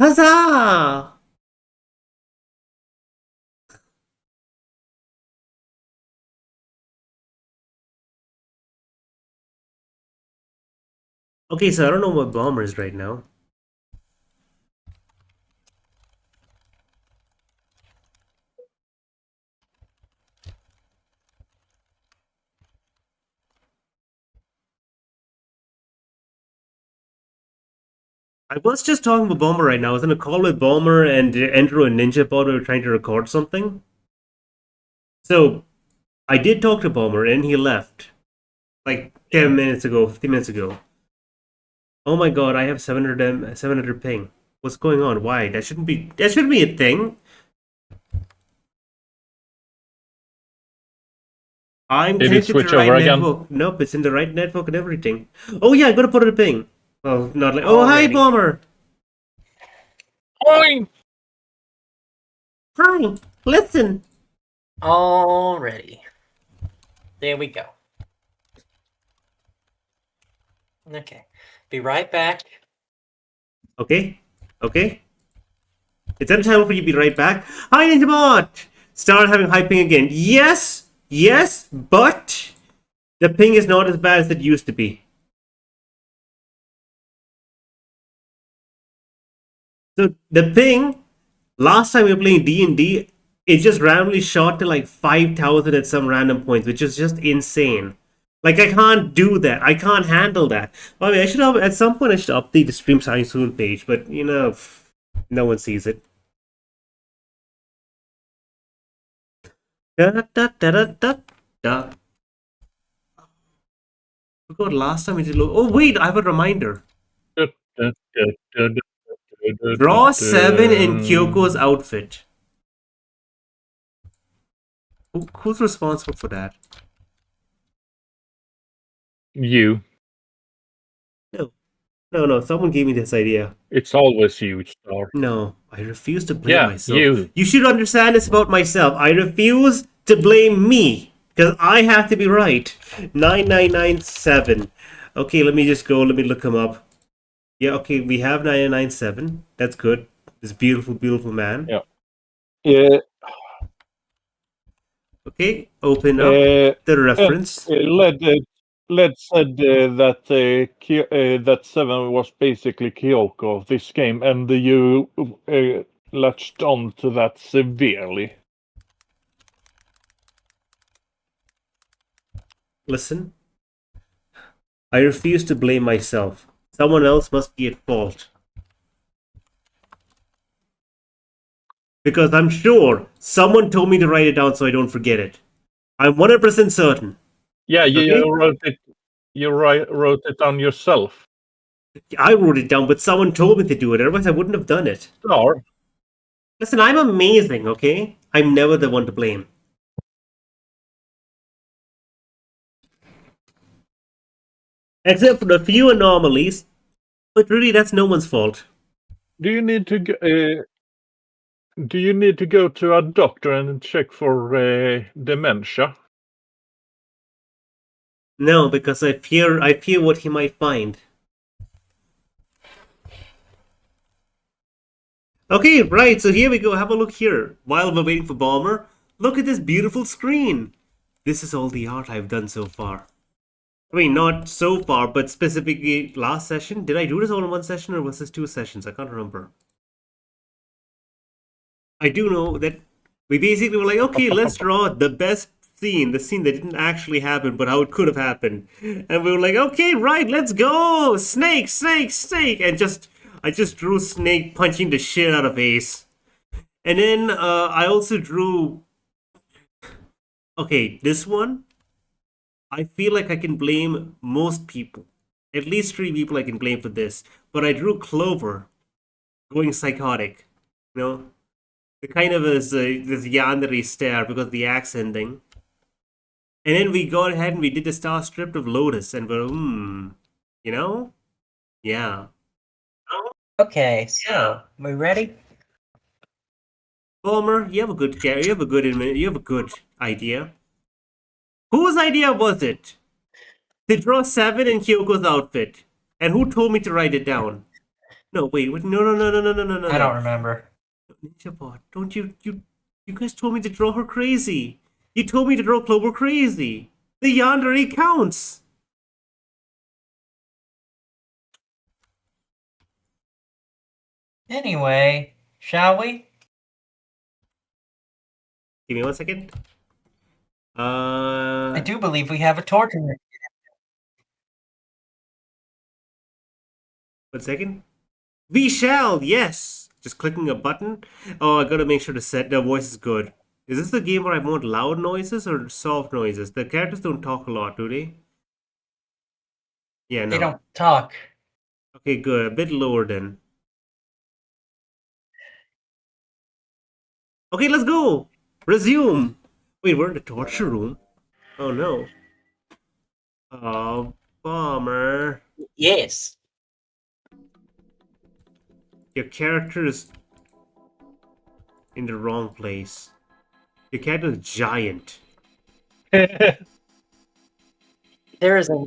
Huzzah! Okay, so I don't know what bomber is right now. I was just talking with Bomber right now. I was in a call with Bomber and Andrew and Ninja Pod. We were trying to record something. So I did talk to Bomber and he left like 10 minutes ago, 15 minutes ago. Oh my god, I have 700 ping. What's going on? Why? That shouldn't be a thing. I'm Did it connected to switch the right over again? network. Nope, it's in the right network and everything. Oh yeah, I gotta put it a ping. Well, not like. Oh, hi, Already. Bomber. Boing! Hi. Listen. Already. There we go. Okay. Be right back. Okay. Okay. It's untitled for you to be right back. Hi, Ninjabot. Start having high ping again. Yes. Yes, but the ping is not as bad as it used to be. So the ping last time we were playing D&D, it just randomly shot to like 5,000 at some random points, which is just insane. Like I can't do that. I can't handle that. By the way, I should have at some point I should update the stream sign soon page, but you know, no one sees it. Da, da, da, da, da, da. God, last time we did low. Oh wait, I have a reminder. Draw 7 in Kyoko's outfit. Who's responsible for that? You. No. Someone gave me this idea. It's always you, Star. No, I refuse to blame Yeah, myself. you. You should understand this about myself. I refuse to blame me because I have to be right. 9997. Okay, let me just go. Let me look him up. Yeah, okay, we have 9997. That's good. This beautiful, beautiful man. Yeah. Yeah, Okay, open up the reference. Led said that 7 was basically Kyoko of this game, and you latched on to that severely. Listen, I refuse to blame myself. Someone else must be at fault. Because I'm sure someone told me to write it down so I don't forget it. I'm 100% certain. Yeah, you Okay. wrote it. You wrote it down yourself. I wrote it down, but someone told me to do it. Otherwise, I wouldn't have done it. Star. Listen, I'm amazing, okay? I'm never the one to blame. Except for the few anomalies, but really, that's no one's fault. Do you need to go to a doctor and check for dementia? No, because I fear what he might find. Okay, right, so here we go. Have a look here. While we're waiting for Bomber, look at this beautiful screen. This is all the art I've done so far. I mean, not so far, but specifically last session. Did I do this all in one session or was this 2 sessions? I can't remember. I do know that we basically were like, okay, let's draw the best scene, the scene that didn't actually happen, but how it could have happened. And we were like, okay, right, let's go! Snake! And I just drew Snake punching the shit out of Ace. And then I also drew... Okay, this one, I feel like I can blame most people. At least 3 people I can blame for this. But I drew Clover going psychotic. You know? The kind of this yandere stare because of the axe ending. And then we go ahead and we did the star strip of Lotus and we're, you know? Yeah. Okay, so we ready? Homer, you have a good idea. Whose idea was it? To draw 7 in Kyoko's outfit. And who told me to write it down? No, wait, wait, no, no, no, no, no, no, no, no. I don't remember. Ninja Bot, don't you guys told me to draw her crazy. You told me to draw Clover crazy. The yandere counts. Anyway, shall we? Give me 1 second. I do believe we have a torture. 1 second. We shall, yes. Just clicking a button. Oh, I gotta make sure to set the voice is good. Is this the game where I want loud noises or soft noises? The characters don't talk a lot, do they? Yeah, no. They don't talk. Okay, good. A bit lower then. Okay, let's go. Resume. Wait, we're in the torture room. Oh no. Oh, bummer. Yes. Your character is in the wrong place. Your character is giant. There is a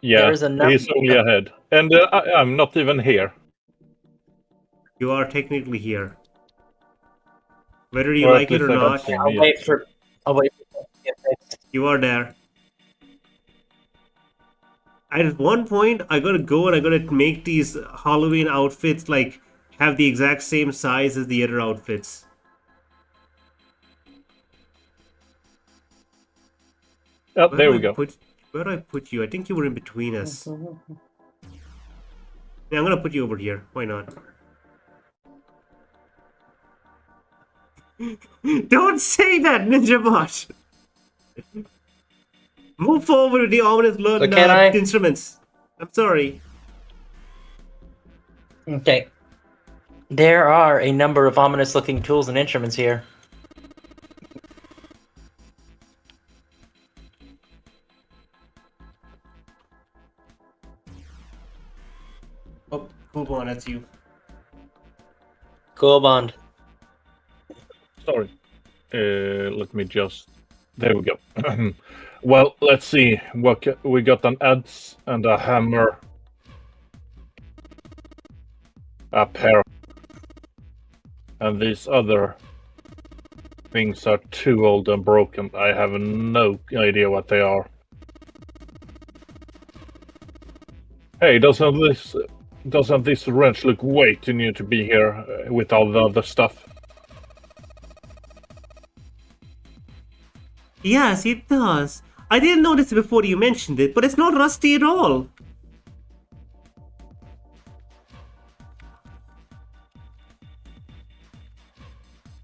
Yeah, There is a number. he's only ahead. And I'm not even here. You are technically here. Whether you Or at like it or least I don't not, see I'll me. wait for it to get fixed. you are there. At one point, I gotta go and I gotta make these Halloween outfits like have the exact same size as the other outfits. Oh, Where there do we I go. Where do I put you? I think you were in between us. Yeah, I'm gonna put you over here. Why not? Don't say that, Ninja Bot! Move forward with the ominous So can I? instruments. I'm sorry. Okay. There are a number of ominous-looking tools and instruments here. Oh, cool on, that's you. Cool bond. Sorry. Let me just. There we go. Well, let's see. We got an adze and a hammer. A pair. And these other things are too old and broken. I have no idea what they are. Hey, doesn't this wrench look way too new to be here with all the other stuff? Yes, it does. I didn't notice it before you mentioned it, but it's not rusty at all.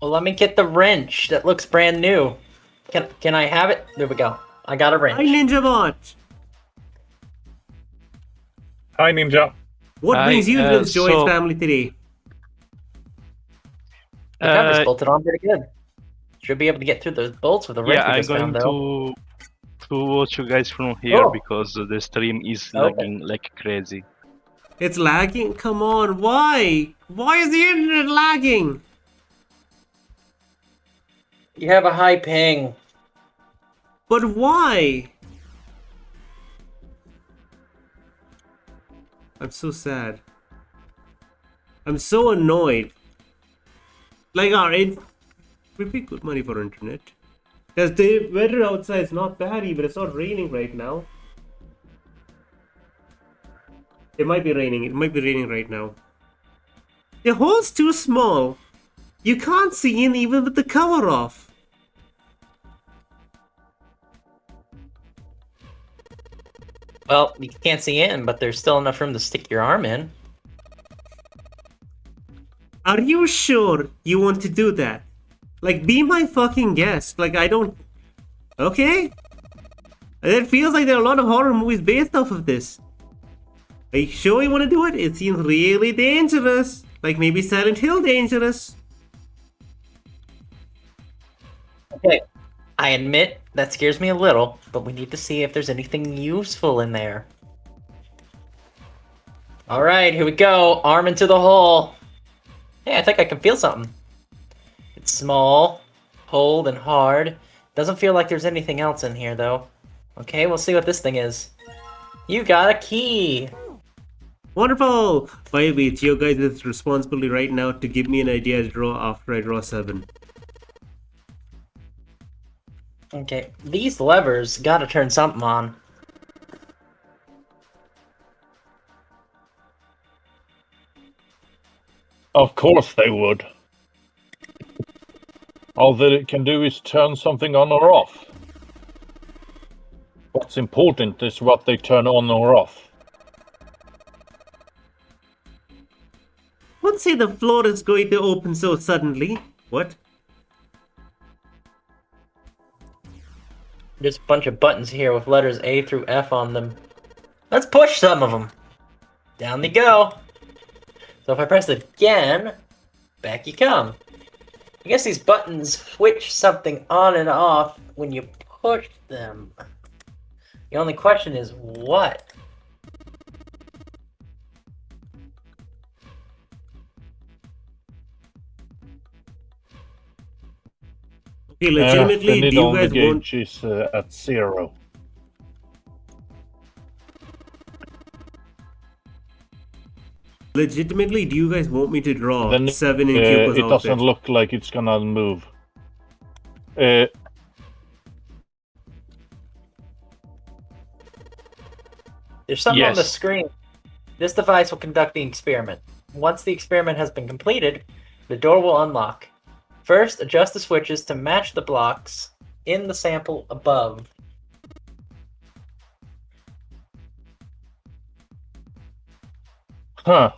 Well, let me get the wrench. That looks brand new. Can I have it? There we go. I got a Hi, wrench. Ninja Bot. Hi, Ninja. What Hi, brings you to this joyous so- family today? The cover's Uh, bolted on pretty good. Should be able to get through those bolts with the wrench yeah, we I'm just going found, though. to watch you guys from here Oh. because the stream is Okay. lagging like crazy. It's lagging? Come on, why? Why is the internet lagging? You have a high ping. But why? I'm so sad. I'm so annoyed. Like, we pay good money for internet. Because the weather outside is not bad even. It's not raining right now. It might be raining. It might be raining right now. The hole's too small. You can't see in even with the cover off. Well, you can't see in, but there's still enough room to stick your arm in. Are you sure you want to do that? Like, be my fucking guest. Like, I don't... Okay? It feels like there are a lot of horror movies based off of this. Are you sure you want to do it? It seems really dangerous. Like, maybe Silent Hill dangerous. Okay. I admit that scares me a little, but we need to see if there's anything useful in there. Alright, here we go. Arm into the hole. Hey, I think I can feel something. It's small, cold, and hard. Doesn't feel like there's anything else in here, though. Okay, we'll see what this thing is. You got a key! Wonderful! By the way, it's your guys' responsibility right now to give me an idea to draw after I draw 7. Okay, these levers gotta turn something on. Of course they would. All that it can do is turn something on or off. What's important is what they turn on or off. Don't say the floor is going to open so suddenly. What? There's a bunch of buttons here with letters A through F on them. Let's push some of them. Down they go. So if I press it again, back you come. I guess these buttons switch something on and off when you push them. The only question is what? Okay, legitimately, the do you on the guys want... gauge is at 0. Legitimately, do you guys want me to draw Then 7 in Kyoko's it outfit? doesn't look like it's gonna move. Uh, There's something on the Yes. screen. This device will conduct the experiment. Once the experiment has been completed, the door will unlock. First, adjust the switches to match the blocks in the sample above. huh.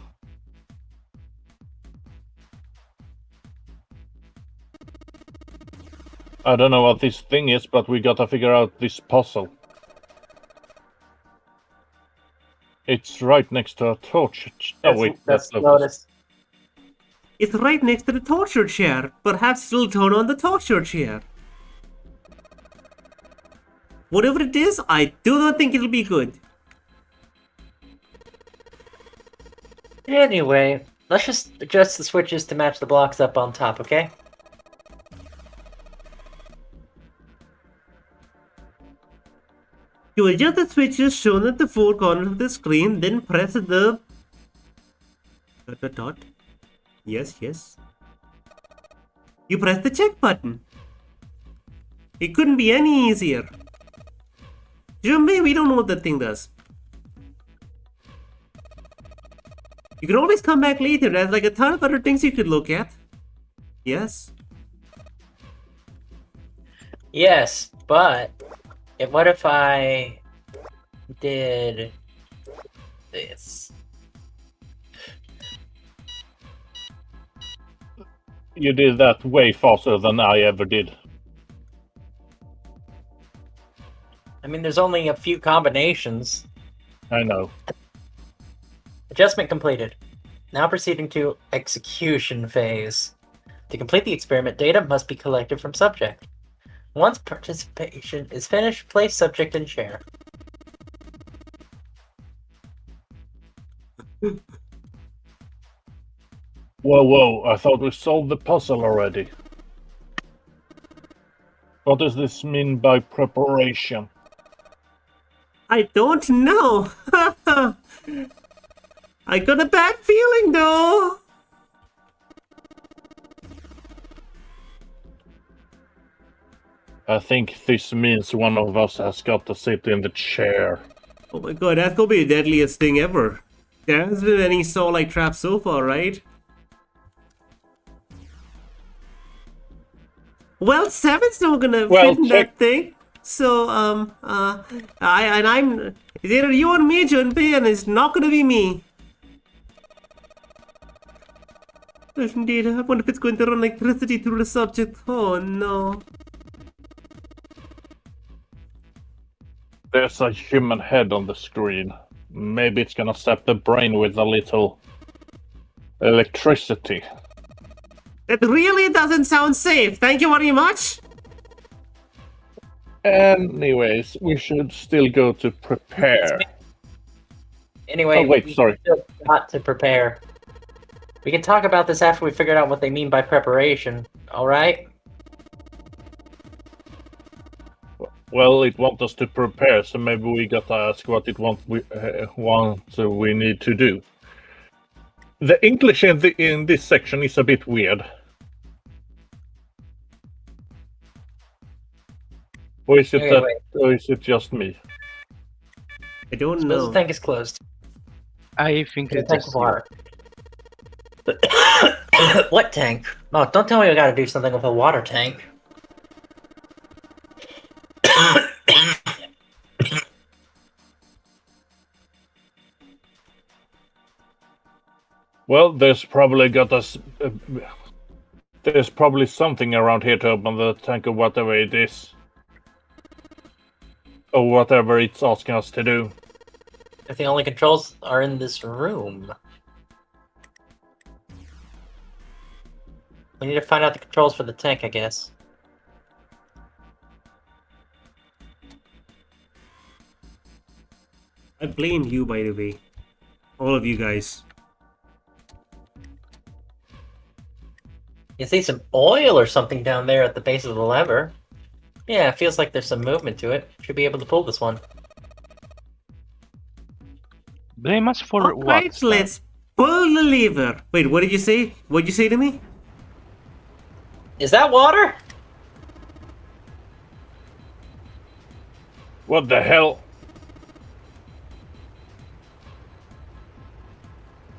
I don't know what this thing is, but we gotta figure out this puzzle. It's right next to a torch. Oh wait, that's Locust. notice. It's right next to the torture chair. Perhaps it'll turn on the torture chair. Whatever it is, I do not think it'll be good. Anyway, let's just adjust the switches to match the blocks up on top, okay? You adjust the switches shown at the four corners of the screen, then press the... ... Yes, yes. You press the check button. It couldn't be any easier. Jumbe, we don't know what that thing does. You can always come back later. There's like a ton of other things you could look at. Yes. Yes, but what if I did this? You did that way faster than I ever did. I mean, there's only a few combinations. I know. Adjustment completed. Now proceeding to execution phase. To complete the experiment, data must be collected from subject. Once participation is finished, place subject in chair. Whoa, I thought we solved the puzzle already. What does this mean by preparation? I don't know. I got a bad feeling though. I think this means one of us has got to sit in the chair. Oh my god, that's gonna be the deadliest thing ever. There hasn't been any Starlight traps so far, right? Well, 7's not gonna fit in that thing. So, I'm... It's either you or me, Junpei, and it's not gonna be me. Yes, indeed, I wonder if it's going to run electricity through the subject. Oh no. There's a human head on the screen. Maybe it's gonna zap the brain with a little electricity. That really doesn't sound safe. Thank you very much. Anyways, we should still go to prepare. Anyway, Oh, wait, sorry. We still got to prepare. We can talk about this after we figured out what they mean by preparation, alright? Well, it wants us to prepare, so maybe we gotta ask what it wants we need to do. The English in this section is a bit weird. Or is it Okay, wait. or is it just me? I don't Suppose know. the tank is closed. I think The it's tank just of you. water. What tank? Oh, don't tell me we gotta do something with a water tank. Well, there's probably there's probably something around here to open the tank or whatever it is. Or whatever it's asking us to do. If the only controls are in this room. We need to find out the controls for the tank, I guess. I blame you, by the way. All of you guys. You see some oil or something down there at the base of the lever. Yeah, it feels like there's some movement to it. Should be able to pull this one. Blame us for what? Alright, Stan? let's pull the lever. Wait, what did you say? What did you say to me? Is that water? What the hell?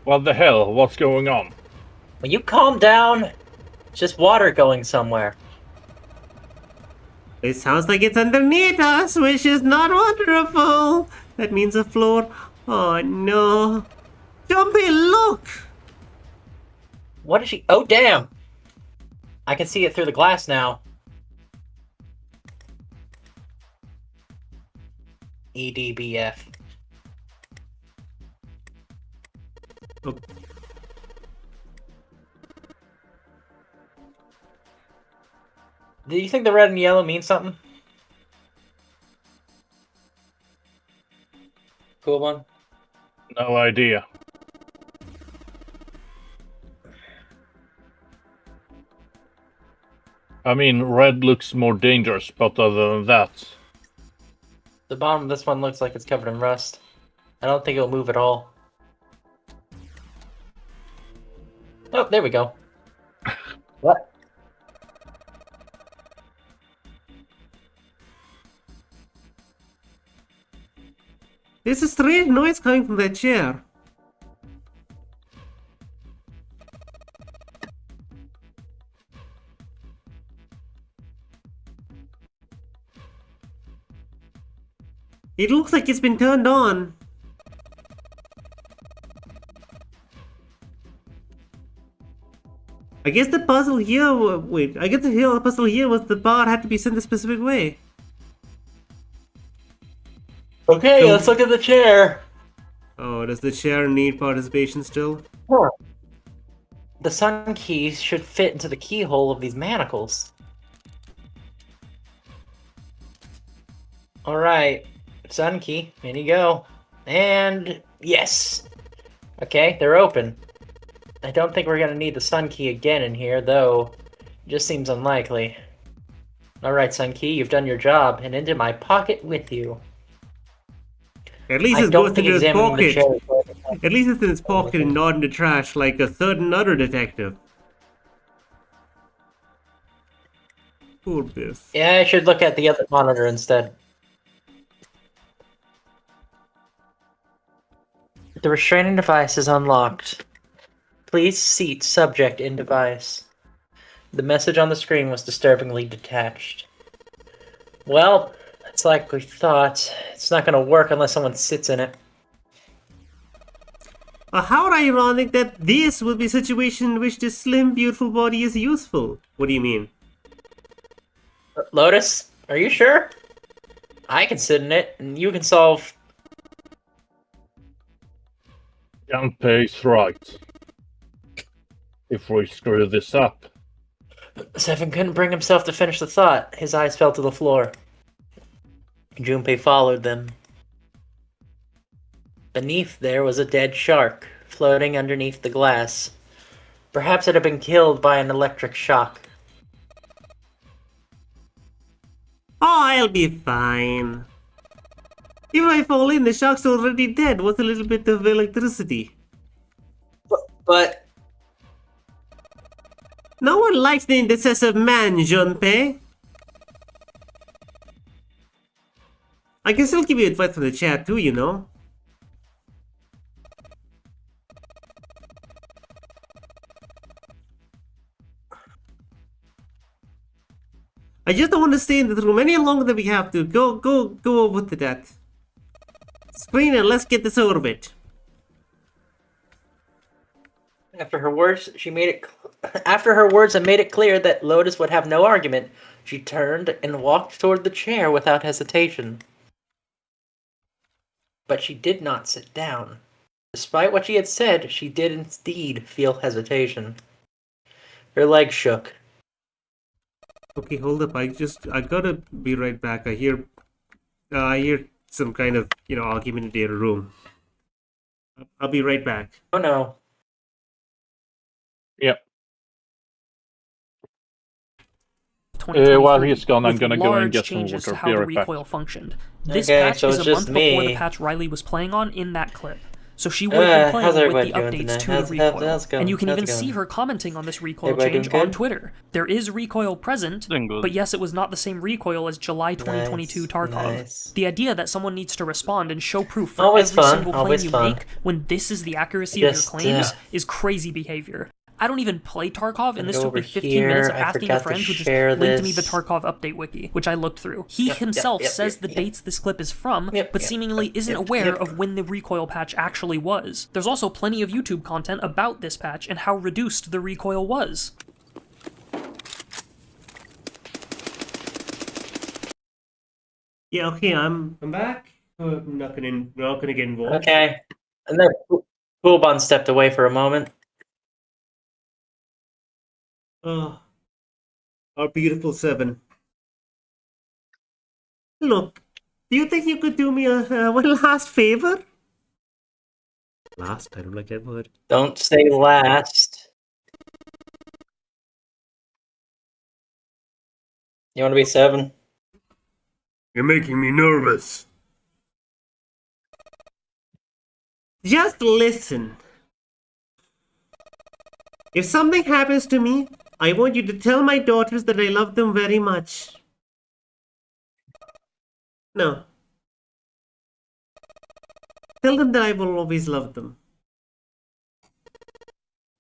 What the hell? What's going on? Will you calm down? It's just water going somewhere. It sounds like it's underneath us, which is not wonderful. That means a floor. Oh no. Jumpy, look! What is she? Oh, damn! I can see it through the glass now. EDBF. Oh, Do you think the red and yellow means something? Cool one. No idea. I mean, red looks more dangerous, but other than that... The bottom of this one looks like it's covered in rust. I don't think it'll move at all. Oh, there we go. What? there's a strange noise coming from that chair. It looks like it's been turned on. I guess the puzzle here. Wait, I guess the puzzle here was the bar had to be sent a specific way. Okay, So- let's look at the chair. Oh, does the chair need participation still? The sun keys should fit into the keyhole of these manacles. Alright, sun key, in you go. And yes! Okay, they're open. I don't think we're gonna need the sun key again in here, though. It just seems unlikely. Alright, sun key, you've done your job, and into my pocket with you. At least I it don't goes think into his examining the pocket. chair. At least it's in his pocket and not in the trash like a certain other detective. Poor Biff. Yeah, I should look at the other monitor instead. The restraining device is unlocked. Please seat subject in device. The message on the screen was disturbingly detached. Well, it's like we thought. It's not going to work unless someone sits in it. How ironic that this will be a situation in which this slim, beautiful body is useful. What do you mean? Lotus, are you sure? I can sit in it, and you can solve... Gunpei's right. If we screw this up... Seven couldn't bring himself to finish the thought. His eyes fell to the floor. Junpei followed them. Beneath there was a dead shark, floating underneath the glass. Perhaps it had been killed by an electric shock. Oh, I'll be fine. If I fall in, the shark's already dead with a little bit of electricity. But No one likes the indecisive man, Junpei. I can still give you advice from the chat too, you know. I just don't want to stay in the room any longer than we have to. Go over to that screen and let's get this over with. after her words, after her words had made it clear that Lotus would have no argument, she turned and walked toward the chair without hesitation. But she did not sit down. Despite what she had said, she did indeed feel hesitation. Her legs shook. Okay, hold up. I gotta be right back. I hear some kind of, argument in the other room. I'll be right back. Oh no. Yep. 2023, While he's gone, I'm with gonna go and large get some changes water. to how Be the right back. recoil functioned. This Okay, patch so is it's a just month before the me. patch Riley was playing on in that clip. So she would have been how's playing with everybody the doing updates tonight? to the recoil. How's it going? And you can How's even it going? see her commenting on this recoil Everybody change doing on good? Twitter. There is recoil present, Doing good. but yes, it was not the same recoil as July 2022 Nice, Tarkov. nice. The idea that someone needs to respond and show proof for Always every fun, single claim always you fun. make when this is the accuracy of Just, your claims is crazy behavior. I don't even play Tarkov, and this Go took me over 15 minutes of here. I asking a forgot to friend who just share linked me the this. Tarkov update wiki, which I looked through. He Yep, himself yep, says yep, the yep. dates this clip is from, Yep, but yep, seemingly isn't yep, aware yep. of when the recoil patch actually was. There's also plenty of YouTube content about this patch and how reduced the recoil was. Yeah, okay, I'm back. I'm not gonna get involved. Okay. And then Poolbon stepped away for a moment. Oh, our beautiful seven. Look, do you think you could do me a one last favor? Last? I don't like that word. Don't say last. You want to be 7? You're making me nervous. Just listen. If something happens to me, I want you to tell my daughters that I love them very much. No. Tell them that I will always love them.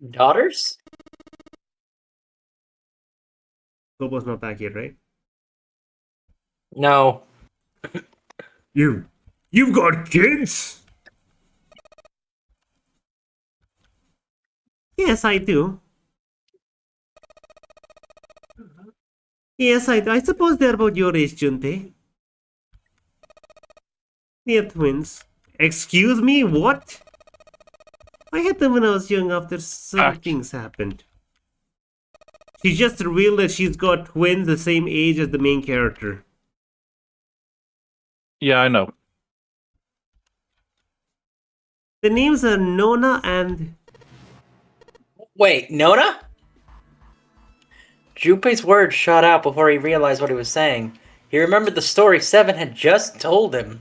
Daughters? Bobo's not back yet, right? No. You've got kids? Yes, I do. Yes, I suppose they're about your age, Junpei. They're twins. Excuse me, what? I had them when I was young after some things happened. She just revealed that she's got twins the same age as the main character. Yeah, I know. The names are Nona and... Wait, Nona? Junpei's words shot out before he realized what he was saying. He remembered the story Seven had just told him.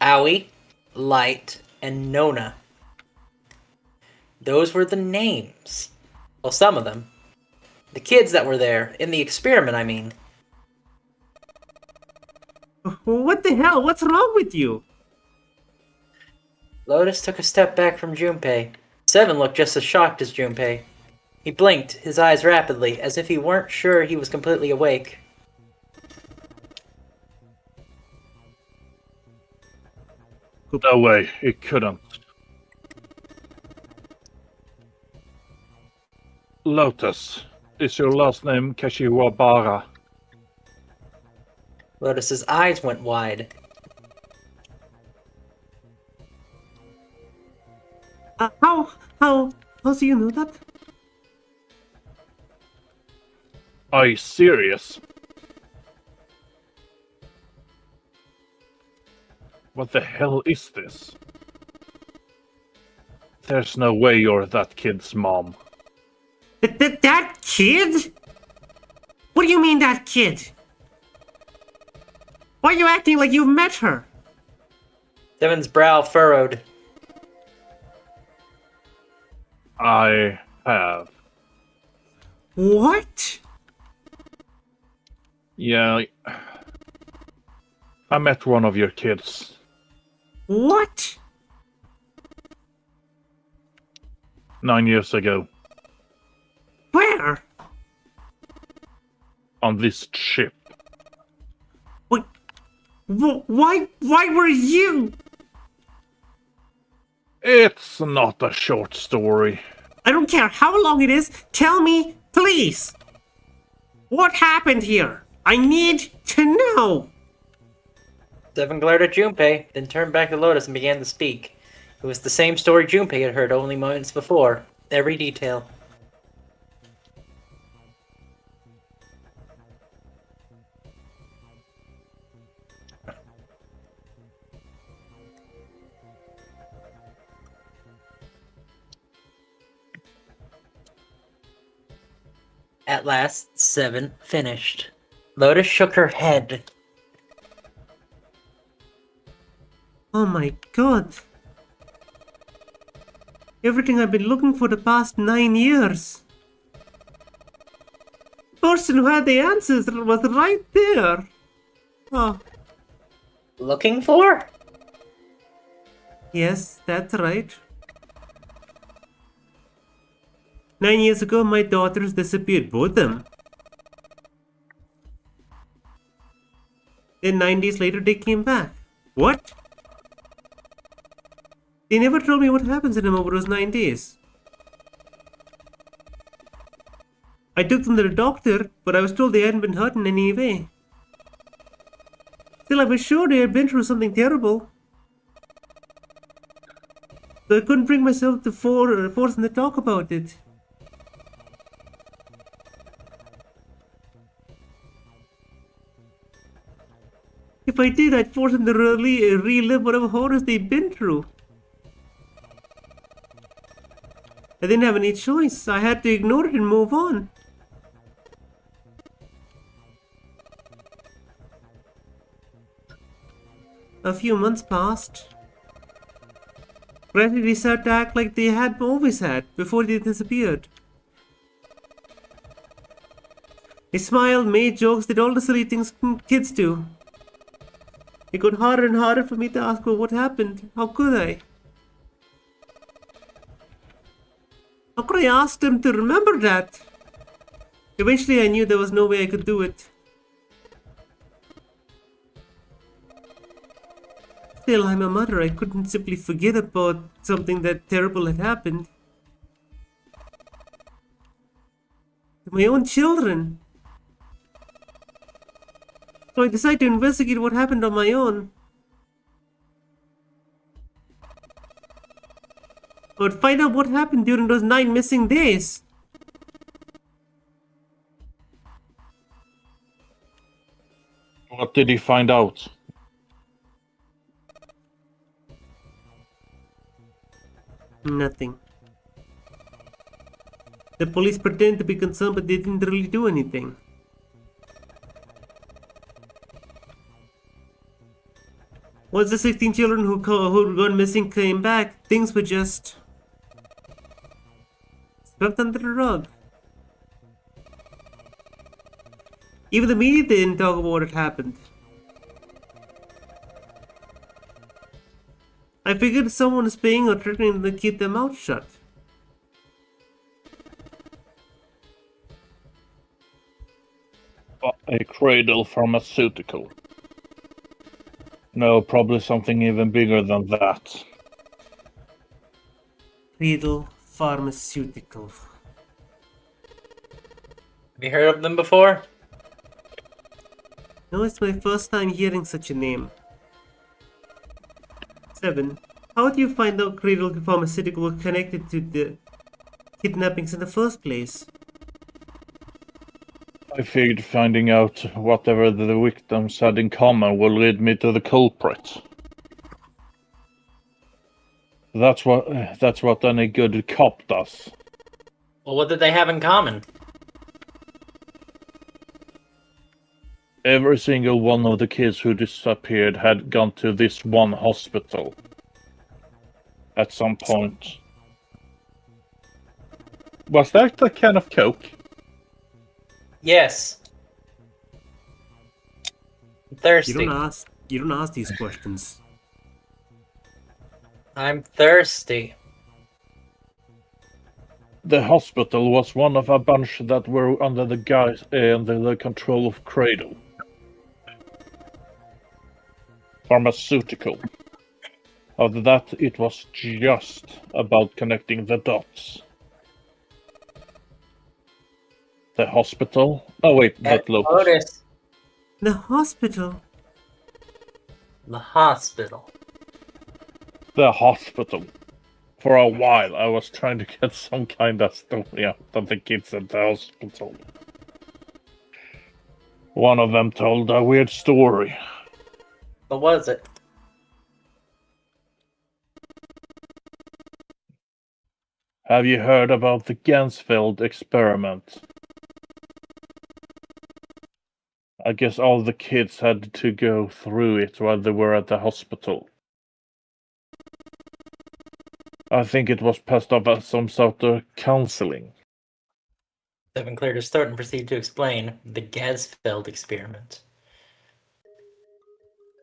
Aoi, Light, and Nona. Those were the names. Well, some of them. The kids that were there, in the experiment, I mean. What the hell? What's wrong with you? Lotus took a step back from Junpei. Seven looked just as shocked as Junpei. He blinked, his eyes rapidly, as if he weren't sure he was completely awake. No way, it couldn't. Lotus, is your last name Kashiwabara? Lotus's eyes went wide. How do you know that? Are you serious? What the hell is this? There's no way you're that kid's mom. That kid? What do you mean that kid? Why are you acting like you've met her? Seven's brow furrowed. I have. What? Yeah. I met one of your kids. What? 9 years ago. Where? On this ship. What? Why were you? It's not a short story. I don't care how long it is. Tell me, please. What happened here? I need to know. Seven glared at Junpei, then turned back to Lotus and began to speak. It was the same story Junpei had heard only moments before. Every detail. At last, Seven finished. Lotus shook her head. Oh my god. Everything I've been looking for the past 9 years. The person who had the answers was right there. Oh, Looking for? yes, that's right. 9 years ago, my daughters disappeared, both of them. Then 9 days later, they came back. What? They never told me what happens to them over those 9 days. I took them to the doctor, but I was told they hadn't been hurt in any way. Still, I was sure they had been through something terrible. So I couldn't bring myself to force them to talk about it. If I did, I'd force them to relive whatever horrors they'd been through. I didn't have any choice. I had to ignore it and move on. A few months passed. Gradually they started to act like they had always had before they disappeared. They smiled, made jokes, did all the silly things kids do. It got harder and harder for me to ask her what happened. How could I? How could I ask them to remember that? Eventually I knew there was no way I could do it. Still, I'm a mother. I couldn't simply forget about something that terrible had happened. To my own children. So I decided to investigate what happened on my own. I would find out what happened during those 9 missing days. What did he find out? Nothing. The police pretended to be concerned, but they didn't really do anything. Once the 16 children who had gone missing came back, things were just swept under the rug. Even the media didn't talk about what had happened. I figured someone was paying or threatening to keep their mouth shut. A cradle pharmaceutical. No, probably something even bigger than that. Cradle Pharmaceutical. Have you heard of them before? No, it's my first time hearing such a name. 7. How do you find out Cradle Pharmaceutical was connected to the kidnappings in the first place? I figured finding out whatever the victims had in common will lead me to the culprit. That's what any good cop does. Well, what did they have in common? Every single one of the kids who disappeared had gone to this one hospital at some point. Was that the can of Coke? Yes. I'm You thirsty. don't ask these questions. I'm thirsty. The hospital was one of a bunch that were under the control of Cradle. Pharmaceutical. After that, it was just about connecting the dots. The hospital? Oh wait, that Locust. Lotus. The hospital. The hospital. The hospital. For a while, I was trying to get some kind of story out of the kids at the hospital. One of them told a weird story. What was it? Have you heard about the Gansfeld experiment? I guess all the kids had to go through it while they were at the hospital. I think it was passed off as some sort of counseling. Seven cleared his throat and proceeded to explain the Gasfeld experiment.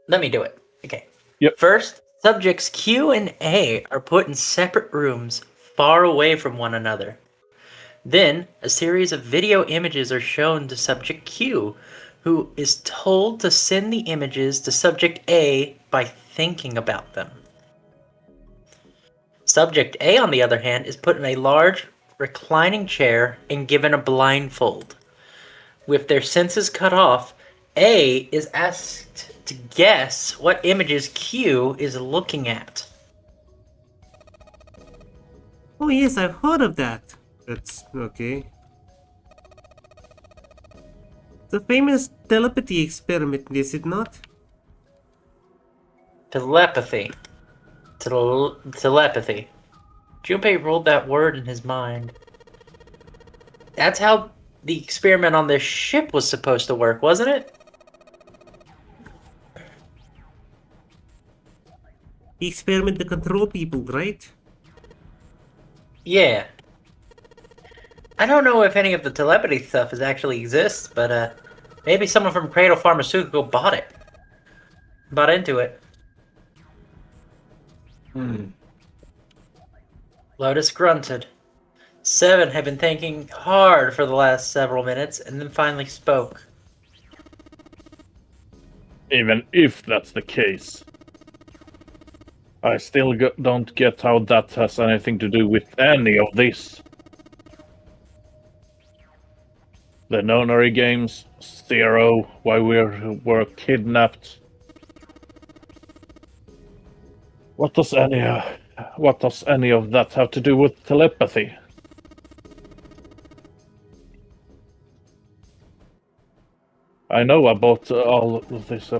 Let me do it. Okay. Yep. First, subjects Q and A are put in separate rooms far away from one another. Then, a series of video images are shown to subject Q, who is told to send the images to subject A by thinking about them. Subject A, on the other hand, is put in a large reclining chair and given a blindfold. With their senses cut off, A is asked to guess what images Q is looking at. Oh yes, I've heard of that. That's okay. The famous telepathy experiment, is it not? Telepathy. Telepathy. Junpei rolled that word in his mind. That's how the experiment on this ship was supposed to work, wasn't it? The experiment to control people, right? Yeah. I don't know if any of the telepathy stuff actually exists, but maybe someone from Cradle Pharmaceutical bought it. Bought into it. Lotus grunted. Seven had been thinking hard for the last several minutes and then finally spoke. Even if that's the case, I still don't get how that has anything to do with any of this. The nonary games, Zero, why we were kidnapped. What does any of that have to do with telepathy? I know about all of this.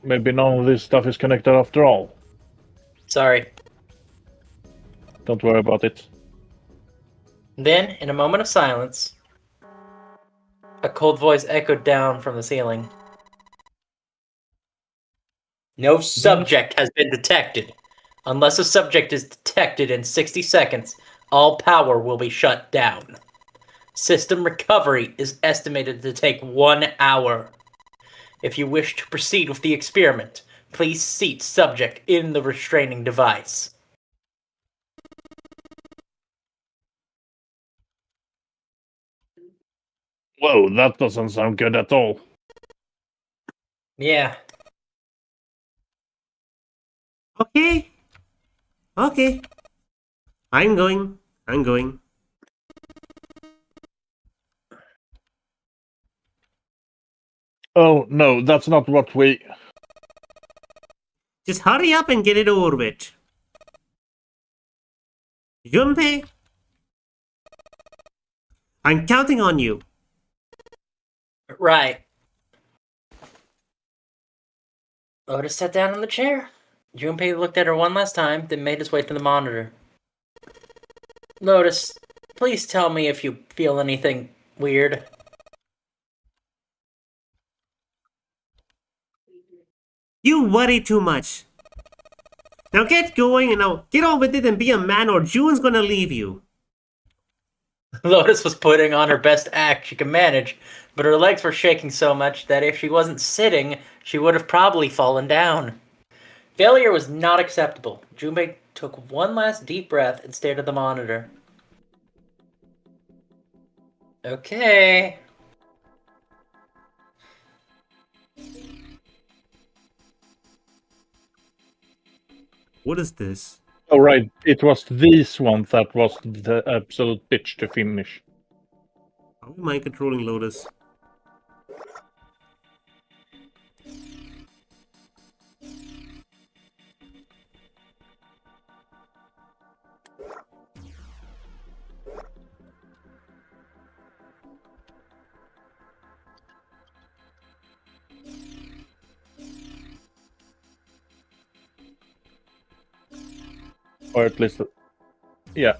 Maybe none of this stuff is connected after all. Sorry. Don't worry about it. Then, in a moment of silence, a cold voice echoed down from the ceiling. No subject has been detected. Unless a subject is detected in 60 seconds, all power will be shut down. System recovery is estimated to take 1 hour. If you wish to proceed with the experiment, please seat subject in the restraining device. Whoa, that doesn't sound good at all. Yeah. Okay. Okay. I'm going. Oh, no, that's not what we... Just hurry up and get it over with. Junpei, I'm counting on you. Right. Lotus sat down in the chair. Junpei looked at her one last time, then made his way to the monitor. Lotus, please tell me if you feel anything weird. You worry too much. Now get going and now get on with it and be a man or June's gonna leave you. Lotus was putting on her best act she could manage, but her legs were shaking so much that if she wasn't sitting, she would have probably fallen down. Failure was not acceptable. Junpei took one last deep breath and stared at the monitor. Okay. What is this? Oh, right. It was this one that was the absolute bitch to finish. How am I controlling Lotus? Or at least, yeah.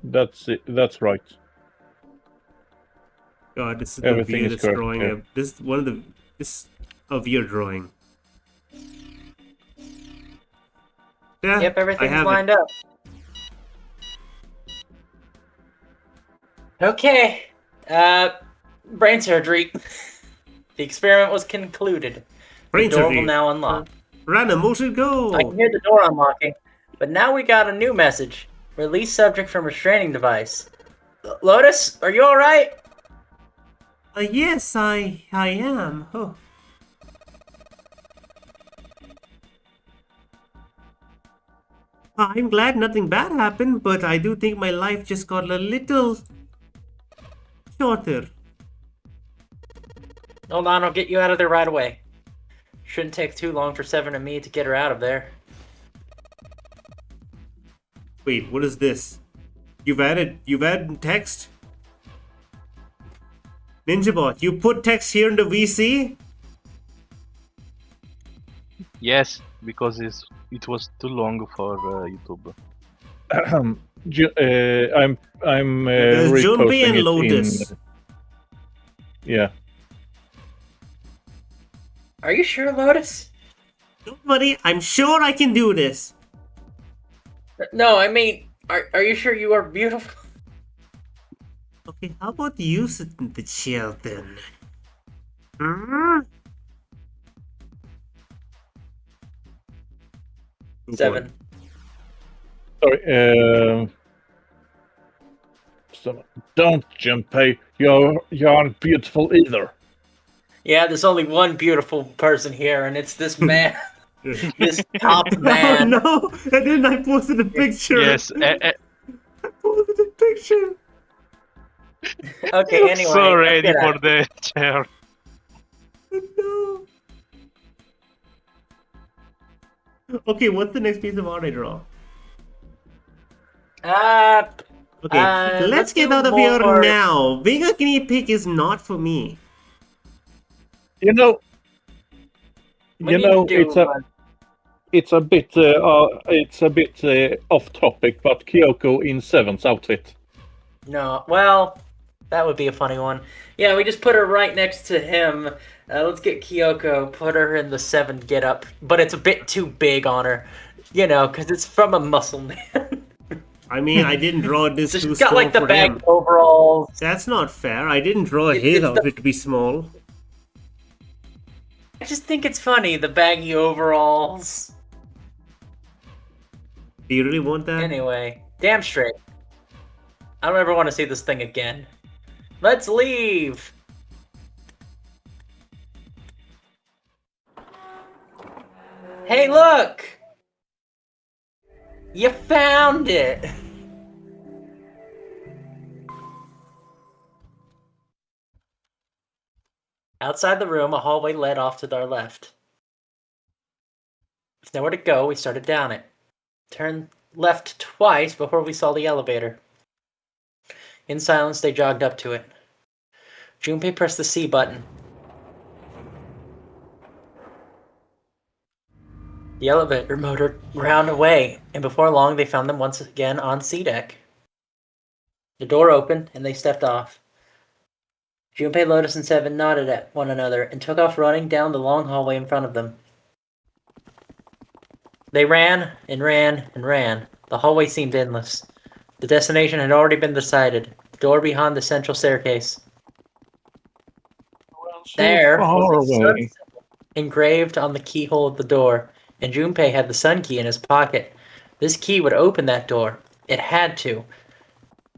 That's it. That's right. God, this is Everything the is weirdest correct, drawing. yeah. This is one of the. This is a weird drawing. Yeah, Yep, I everything's have lined it. up. Okay. Brain surgery. The experiment was concluded. Brain the door surgery. will now unlock. Random motion go. I can hear the door unlocking, but now we got a new message. Release subject from restraining device. Lotus, are you alright? Yes, I am. Oh. I'm glad nothing bad happened, but I do think my life just got a little shorter. Hold on, I'll get you out of there right away. Shouldn't take too long for Seven and me to get her out of there. Wait, what is this? You've added text? Ninjabot, you put text here in the VC? Yes, because it was too long for YouTube. I'm There's Junpei reposting and it Lotus. Yeah. Are you sure, Lotus? Don't worry, I'm sure I can do this. No, I mean, are you sure you are beautiful? Okay, how about you sit in the chair then? Hmm? Seven. Sorry. Don't, Junpei. You aren't beautiful either. Yeah, there's only one beautiful person here, and it's this man. This top man. Oh no! And then I posted a picture. Yes, I posted a picture. Okay, anyway. so let's ready get for out of the chair. No. Okay, what's the next piece of art I draw? here. Okay, let's let's get do out of here more- now. Being a guinea pig is not for me. You know, we you need know, to do, it's a bit off topic, but Kyoko in Seven's outfit. No, well, that would be a funny one. Yeah, we just put her right next to him. Let's get Kyoko, put her in the 7 getup, but it's a bit too big on her, you know, because it's from a muscle man. I mean, I didn't draw this So too she's got small like the for bag him. overalls. That's not fair. I didn't draw It's his the- outfit to be small. I just think it's funny, the baggy overalls. Do you really want that? Anyway, damn straight. I don't ever want to see this thing again. Let's leave! Hey, look! You found it! Outside the room, a hallway led off to our left. With nowhere to go, we started down it. Turned left twice before we saw the elevator. In silence, they jogged up to it. Junpei pressed the C button. The elevator motor ground away, and before long they found them once again on C deck. The door opened, and they stepped off. Junpei, Lotus, and Seven nodded at one another and took off running down the long hallway in front of them. They ran and ran and ran. The hallway seemed endless. The destination had already been decided. The door behind the central staircase. There far was a sun away. symbol engraved on the keyhole of the door, and Junpei had the sun key in his pocket. This key would open that door. It had to.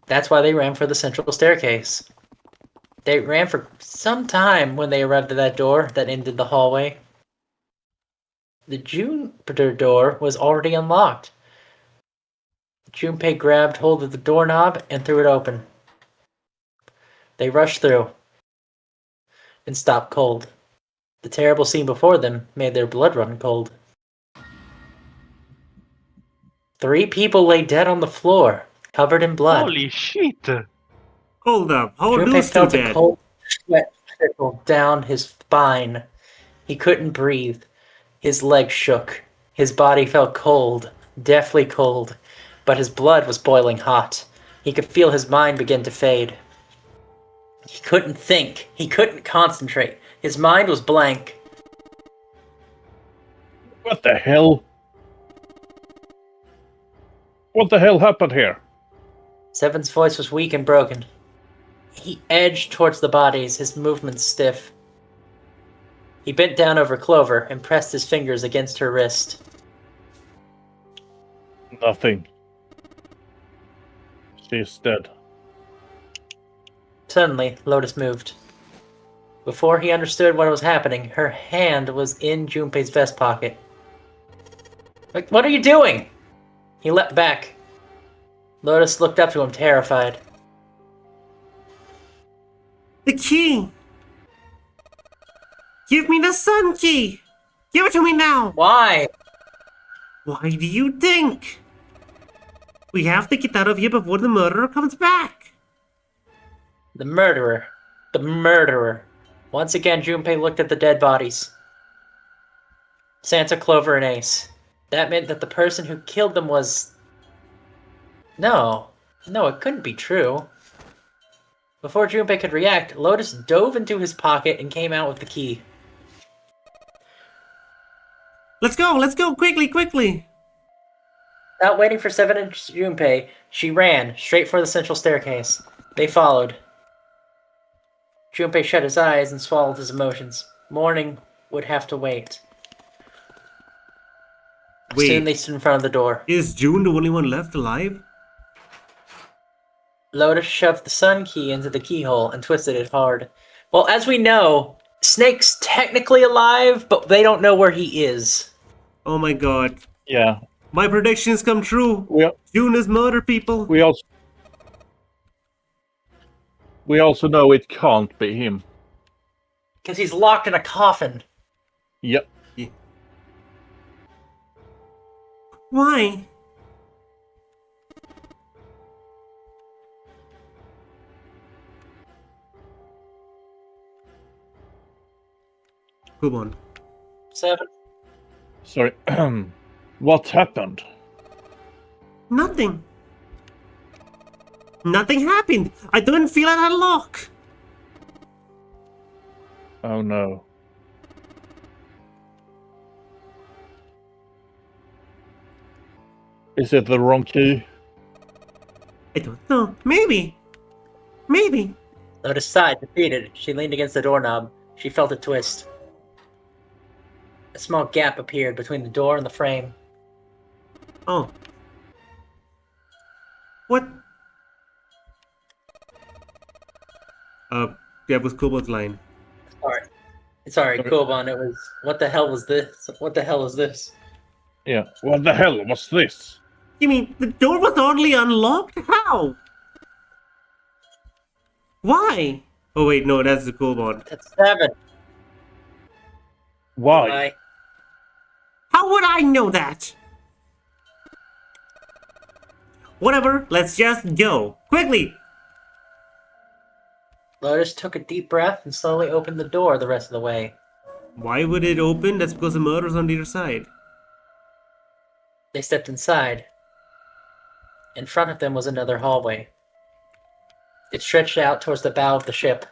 That's why they ran for the central staircase. They ran for some time when they arrived at that door that ended the hallway. The Jupiter door was already unlocked. Junpei grabbed hold of the doorknob and threw it open. They rushed through and stopped cold. The terrible scene before them made their blood run cold. 3 people lay dead on the floor, covered in blood. Holy shit! Hold up. How are Junpei those two felt a dead? cold sweat trickle down his spine. He couldn't breathe. His legs shook. His body felt cold, deathly cold, but his blood was boiling hot. He could feel his mind begin to fade. He couldn't think. He couldn't concentrate. His mind was blank. What the hell? What the hell happened here? Seven's voice was weak and broken. He edged towards the bodies, his movements stiff. He bent down over Clover and pressed his fingers against her wrist. Nothing. She's dead. Suddenly, Lotus moved. Before he understood what was happening, her hand was in Junpei's vest pocket. Like, what are you doing? He leapt back. Lotus looked up to him, terrified. The key! Give me the sun key! Give it to me now! Why? Why do you think? We have to get out of here before the murderer comes back! The murderer. The murderer. Once again, Junpei looked at the dead bodies. Santa, Clover, and Ace. That meant that the person who killed them was... No, it couldn't be true. Before Junpei could react, Lotus dove into his pocket and came out with the key. Let's go, quickly! Without waiting for Seven and Junpei, she ran straight for the central staircase. They followed. Junpei shut his eyes and swallowed his emotions. Morning would have to wait. Wait, Soon they stood in front of the door. is June the only one left alive? Lotus shoved the sun key into the keyhole and twisted it hard. Well, as we know, Snake's technically alive, but they don't know where he is. Oh my god. Yeah. My predictions come true. We June is murder people. we also know it can't be him. Because he's locked in a coffin. Yep. Why? Come on. Seven. Sorry. What happened? Nothing. Nothing happened. I don't feel an unlock. Oh no. Is it the wrong key? I don't know. Maybe. Lotus sighed, defeated. She leaned against the doorknob. She felt it twist. A small gap appeared between the door and the frame. Oh. What? That was Kobold's line. Sorry, Koban, it was... What the hell was this? What the hell is this? Yeah. What the hell was this? You mean the door was only unlocked? How? Why? Oh wait, no, that's the Kobold. That's Seven. Why? How would I know that? Whatever, let's just go. Quickly! Lotus took a deep breath and slowly opened the door the rest of the way. Why would it open? That's because the murderer's on the other side. They stepped inside. In front of them was another hallway. It stretched out towards the bow of the ship.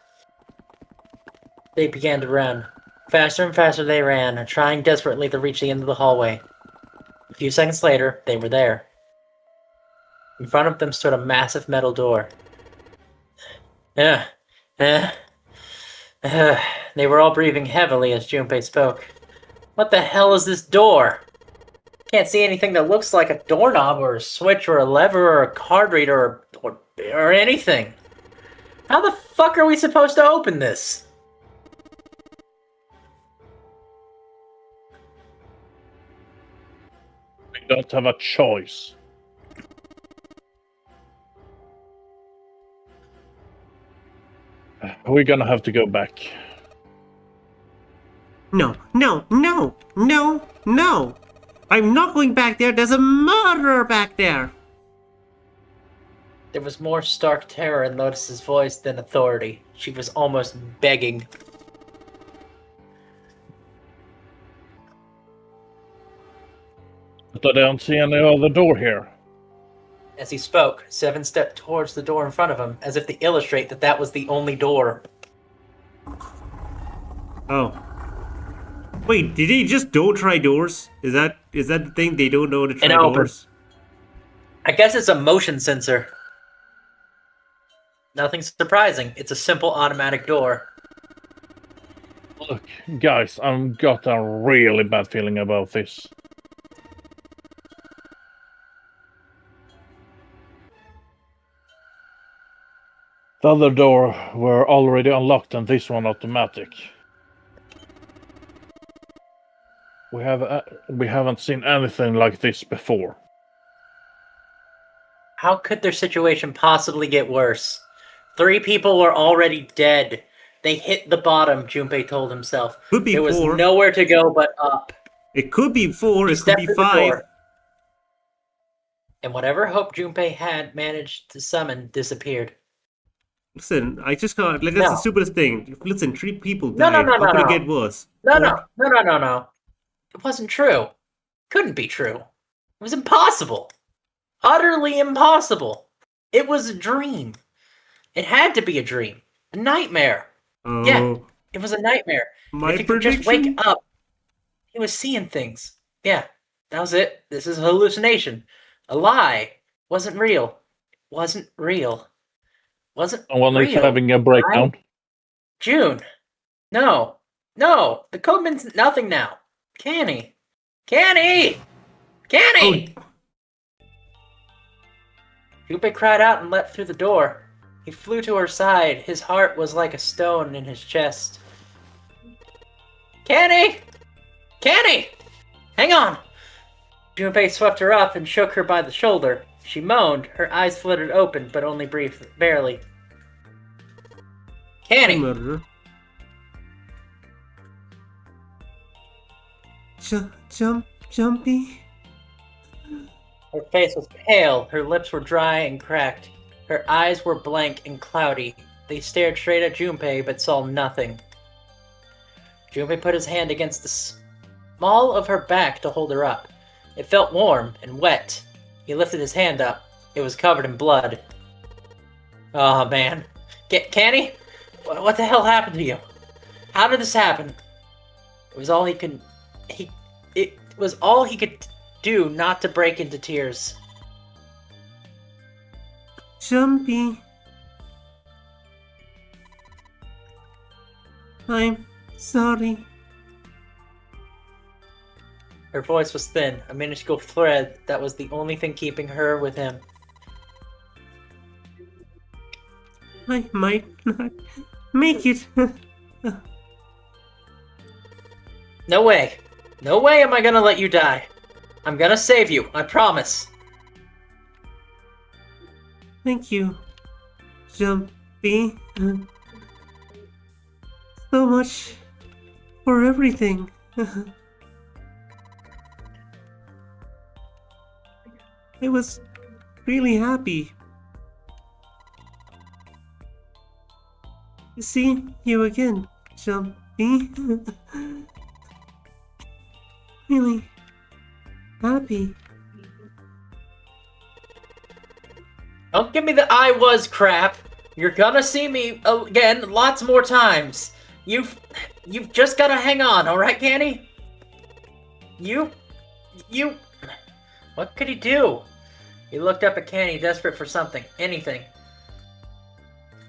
They began to run. Faster and faster they ran, trying desperately to reach the end of the hallway. A few seconds later, they were there. In front of them stood a massive metal door. They were all breathing heavily as Junpei spoke. What the hell is this door? Can't see anything that looks like a doorknob or a switch or a lever or a card reader or anything. How the fuck are we supposed to open this? We don't have a choice. We're gonna have to go back. No, no, no, no, no! I'm not going back there. There's a murderer back there. There was more stark terror in Lotus's voice than authority. She was almost begging. But I don't see any other door here. As he spoke, Seven stepped towards the door in front of him, as if to illustrate that that was the only door. Oh. Wait, did they just don't try doors? Is that the thing? They don't know to try open. doors? I guess it's a motion sensor. Nothing surprising. It's a simple automatic door. Look, guys, I've got a really bad feeling about this. The other door were already unlocked and this one automatic. We haven't seen anything like this before. How could their situation possibly get worse? 3 people were already dead. They hit the bottom, Junpei told himself. Could be there was 4. nowhere to go but up. It could be 4. He It could stepped be through the 5. door. And whatever hope Junpei had managed to summon disappeared. Listen, I just can't. Like, that's No. the stupidest thing. Listen, 3 people No, died. no, How no, could it no. get worse? No. It wasn't true. Couldn't be true. It was impossible. Utterly impossible. It was a dream. It had to be a dream. A nightmare. Oh, Yeah. It was a nightmare. my If he could prediction. just wake up, he was seeing things. Yeah, that was it. This is a hallucination. A lie. Wasn't real. Wasn't real. Wasn't Someone is real. having a breakdown. June. No. No. The code means nothing now. Canny. Canny! Canny! Oh, Junpei cried out and leapt through the door. He flew to her side. His heart was like a stone in his chest. Canny! Canny! Hang on! Junpei swept her up and shook her by the shoulder. She moaned. Her eyes fluttered open, but only barely. Canny! murderer. Jumpy. Her face was pale. Her lips were dry and cracked. Her eyes were blank and cloudy. They stared straight at Junpei, but saw nothing. Junpei put his hand against the small of her back to hold her up. It felt warm and wet. He lifted his hand up. It was covered in blood. Oh, man. Canny? What the hell happened to you? How did this happen? It was all he could... It was all he could do not to break into tears. Jumpy. I'm sorry. Her voice was thin, a minuscule thread that was the only thing keeping her with him. I might not make it. No way. No way am I gonna let you die. I'm gonna save you, I promise. Thank you, Jumpy. So much for everything. I was really happy to see you again, Jumpy. Really happy. Don't give me the I was crap. You're gonna see me again lots more times. You've just gotta hang on, alright, Canny? You... What could he do? He looked up at Canny, desperate for something, anything.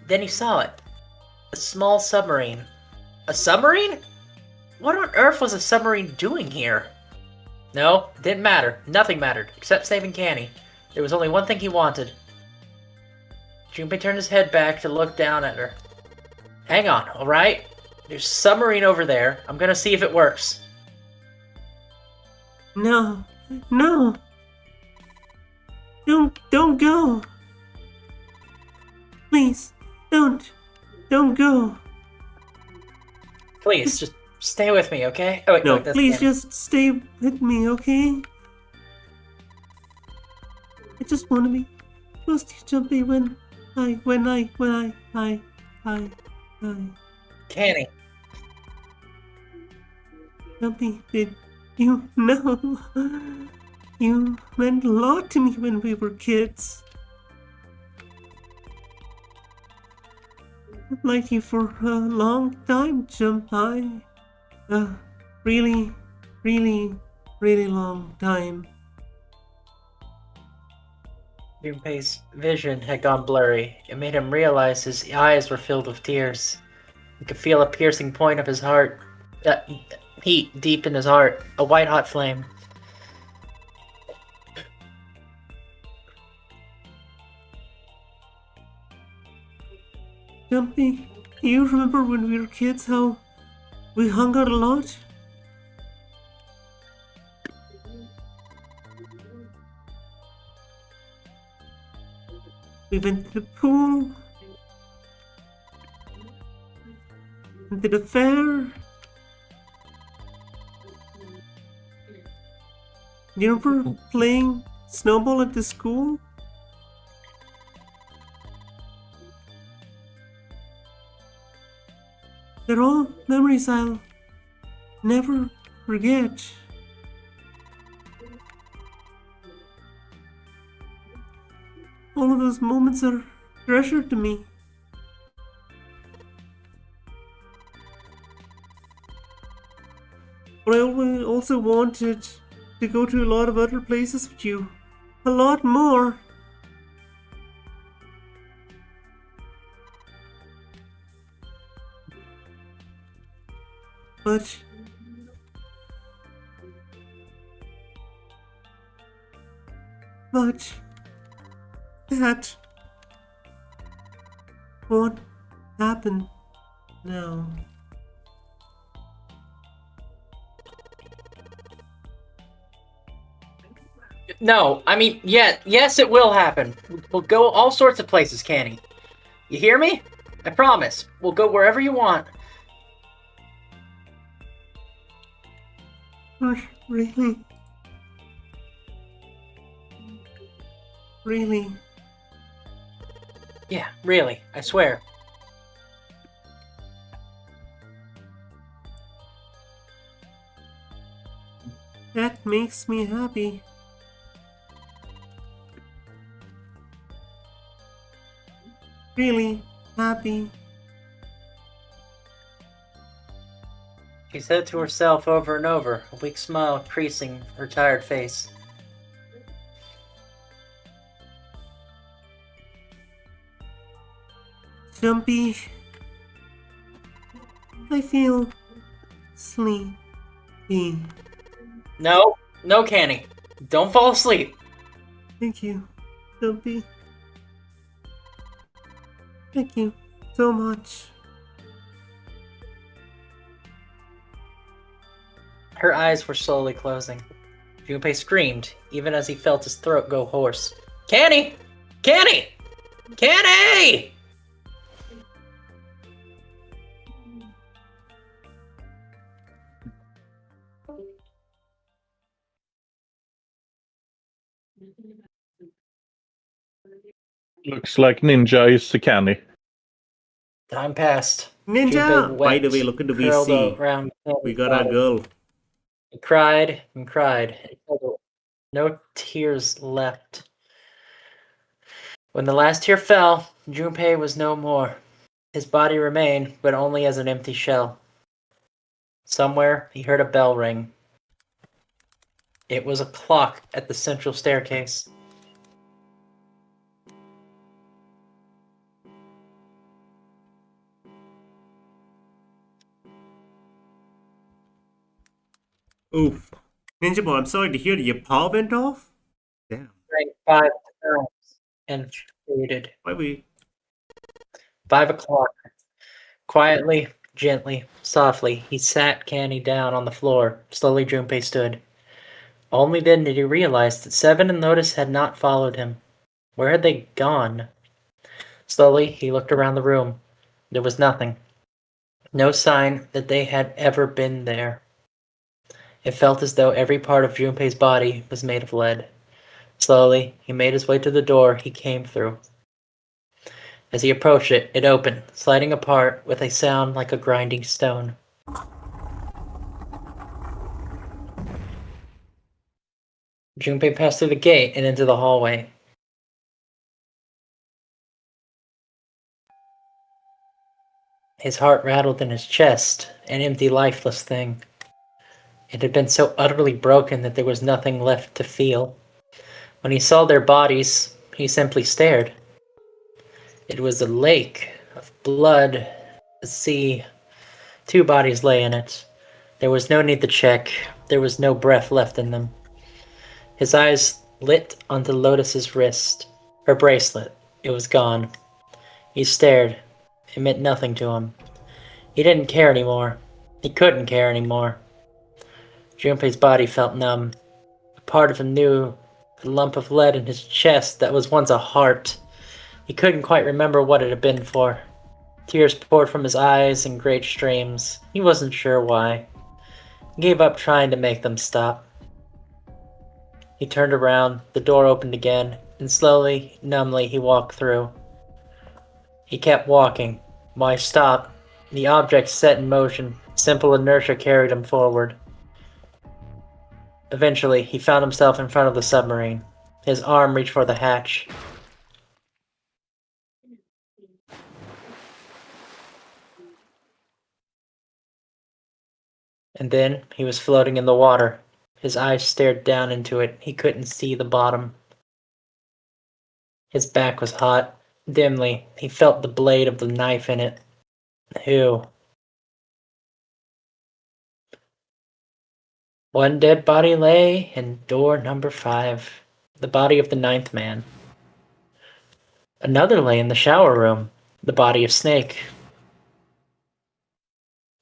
Then he saw it. A small submarine. A submarine? What on earth was a submarine doing here? No, it didn't matter. Nothing mattered, except saving Canny. There was only one thing he wanted. Junpei turned his head back to look down at her. Hang on, alright? There's a submarine over there. I'm gonna see if it works. No. No. Don't go. Please, don't go. Please, just stay with me, okay? Oh, wait, No, look, that's please Canny. just stay with me, okay? I just want to be close to Jumpy when I. Canny. Jumpy, did you know? You meant a lot to me when we were kids. I've liked you for a long time, Jumpy. Really, really, really long time. Junpei's vision had gone blurry. It made him realize his eyes were filled with tears. He could feel a piercing point of his heart. Heat deep in his heart. A white-hot flame. Jumpy, do you remember when we were kids how we hung out a lot? We went to the pool, and to the fair. Do you remember playing snowball at the school? They're all memories I'll never forget. All of those moments are treasure to me. But I also wanted to go to a lot of other places with you. A lot more. But that won't happen now. No, I mean, yes, it will happen. We'll go all sorts of places, Canny. You hear me? I promise. We'll go wherever you want. Really? Really? Yeah, really. I swear. That makes me happy. Really happy. She said to herself over and over, a weak smile creasing her tired face. Jumpy. I feel sleepy. No, Canny. Don't fall asleep. Thank you, Jumpy. Thank you so much. Her eyes were slowly closing. Junpei screamed, even as he felt his throat go hoarse. Canny! Canny! Canny! Looks like Ninja is a canny. Time passed. Ninja! Junpei By the wept, way, look at the curled VC. around We Canny's got our body. girl. He cried and cried until no tears left. When the last tear fell, Junpei was no more. His body remained, but only as an empty shell. Somewhere, he heard a bell ring. It was a clock at the central staircase. Oof. Ninja Boy, I'm sorry to hear your power went off. Damn. Rang 5 times and faded. Why we? 5 o'clock. Quietly, gently, softly, he sat Canny down on the floor. Slowly, Junpei stood. Only then did he realize that Seven and Lotus had not followed him. Where had they gone? Slowly, he looked around the room. There was nothing. No sign that they had ever been there. It felt as though every part of Junpei's body was made of lead. Slowly, he made his way to the door he came through. As he approached it, it opened, sliding apart with a sound like a grinding stone. Junpei passed through the gate and into the hallway. His heart rattled in his chest, an empty, lifeless thing. It had been so utterly broken that there was nothing left to feel. When he saw their bodies, he simply stared. It was a lake of blood, a sea. 2 bodies lay in it. There was no need to check. There was no breath left in them. His eyes lit onto Lotus's wrist. Her bracelet. It was gone. He stared. It meant nothing to him. He didn't care anymore. He couldn't care anymore. Junpei's body felt numb. A part of him knew the lump of lead in his chest that was once a heart. He couldn't quite remember what it had been for. Tears poured from his eyes in great streams. He wasn't sure why. He gave up trying to make them stop. He turned around, the door opened again, and slowly, numbly, he walked through. He kept walking. Why stop? The object set in motion. Simple inertia carried him forward. Eventually, he found himself in front of the submarine. His arm reached for the hatch. And then he was floating in the water. His eyes stared down into it. He couldn't see the bottom. His back was hot. Dimly, he felt the blade of the knife in it. Who? One dead body lay in door number 5. The body of the 9th man. Another lay in the shower room. The body of Snake.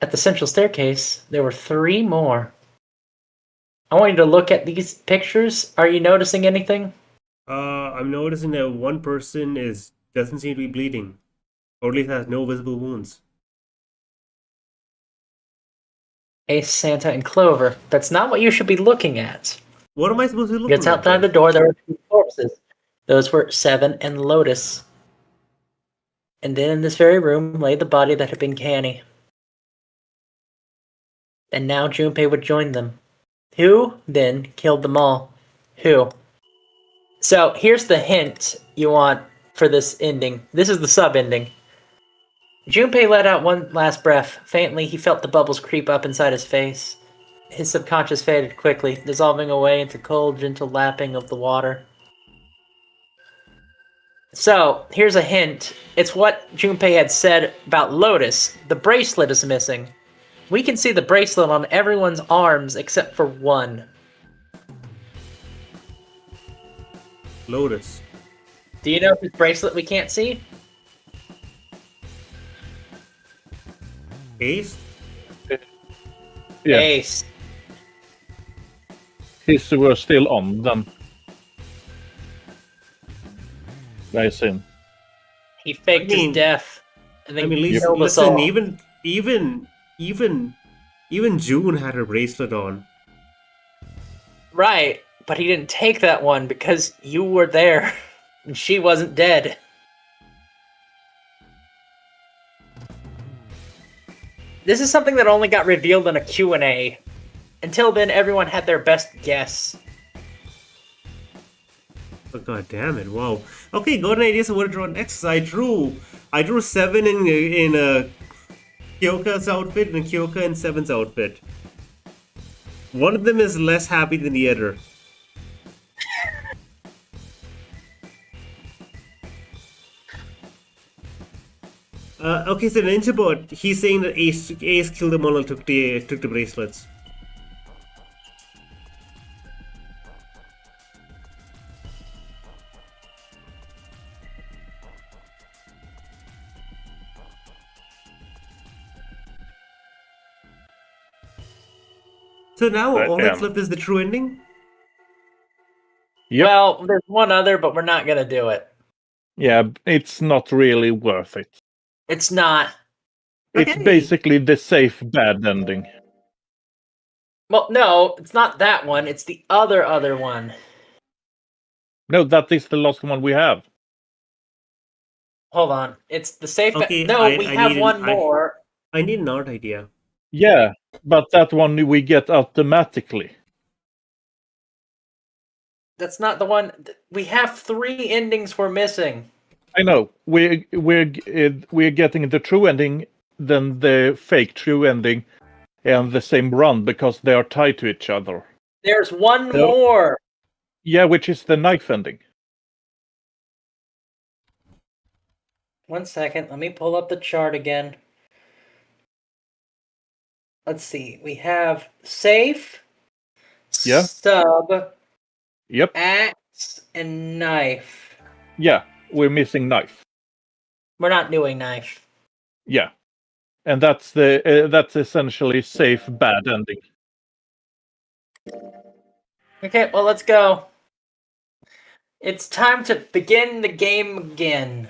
At the central staircase, there were 3 more. I want you to look at these pictures. Are you noticing anything? I'm noticing that one person doesn't seem to be bleeding, or at least has no visible wounds. Ace, Santa, and Clover. That's not what you should be looking at. What am I supposed to be looking It's at? outside the door. There were 2 corpses. Those were Seven and Lotus. And then in this very room lay the body that had been Canny. And now Junpei would join them. Who then killed them all? Who? So here's the hint you want for this ending. This is the sub-ending. Junpei let out one last breath. Faintly, he felt the bubbles creep up inside his face. His subconscious faded quickly, dissolving away into cold, gentle lapping of the water. So, here's a hint. It's what Junpei had said about Lotus. The bracelet is missing. We can see the bracelet on everyone's arms except for one. Lotus. Do you know whose bracelet we can't see? Ace? Yeah, Ace. his were still on then. I see. He faked I mean- his death. And then I mean, killed us all. listen, even June had her bracelet on. Right, but he didn't take that one because you were there and she wasn't dead. This is something that only got revealed in a Q&A. Until then, everyone had their best guess. Oh, god damn it, wow. Okay, got an idea of what to draw next. I drew I drew 7 in Kyoka's outfit and Kyoka in 7's outfit. One of them is less happy than the other. Okay, so Ninja Bot, he's saying that Ace killed them all and took the bracelets. So now all that's left is the true ending? Yep. Well, there's one other, but we're not gonna do it. Yeah, it's not really worth it. It's not. It's Okay. basically the safe bad ending. Well, no, it's not that one. It's the other one. No, that is the last one we have. Hold on. It's the safe. Okay, We have one more. I need an art idea. Yeah, but that one we get automatically. That's not the one. We have 3 endings we're missing. I know. We're getting the true ending, then the fake true ending, and the same run because they are tied to each other. There's one No. more. Yeah, which is the knife ending. One second. Let me pull up the chart again. Let's see. We have safe, Yeah. sub, Yep. axe, and knife. Yeah, we're missing knife. We're not doing knife. Yeah, and that's essentially safe bad ending. Okay, well, let's go. It's time to begin the game again.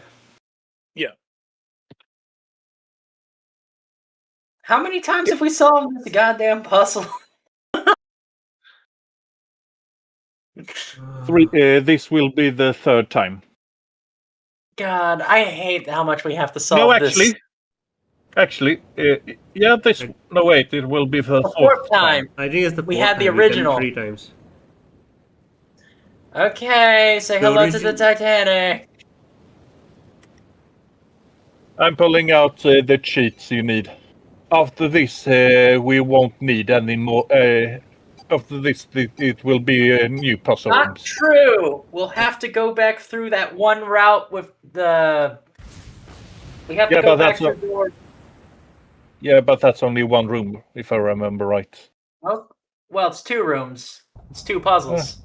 Yeah. How many times have we solved this goddamn puzzle? 3. This will be the 3rd time. God, I hate how much we have to solve No, this. actually, yeah. This. No, wait. It will be the The 4th time. I think it's the 4th We had the time. We've done it original. 3 times. Okay, say The hello to the Titanic. I'm pulling out the cheats you need. After this, we won't need any more. After this, it will be a new puzzle. Not rooms. true. We'll have to go back through that one route with the. We have to Yeah, go but back that's through doors. Yeah, but that's only one room, if I remember right. Oh, well, it's 2 rooms. It's 2 puzzles.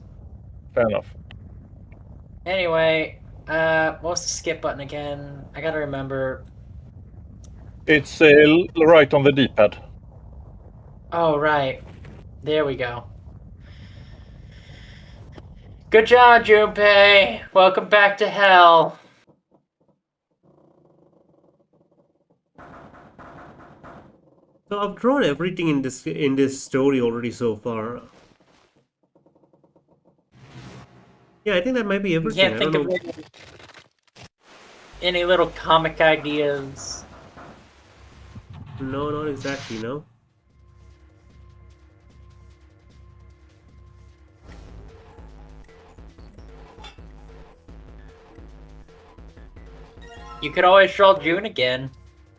Fair enough. Anyway, what's the skip button again? I gotta remember. It's right on the D-pad. Oh, right. There we go. Good job, Junpei. Welcome back to hell. So I've drawn everything in this story already so far. Yeah, I think that might be You everything. can't I think don't of know. any little comic ideas. No, not exactly, no. You could always draw June again.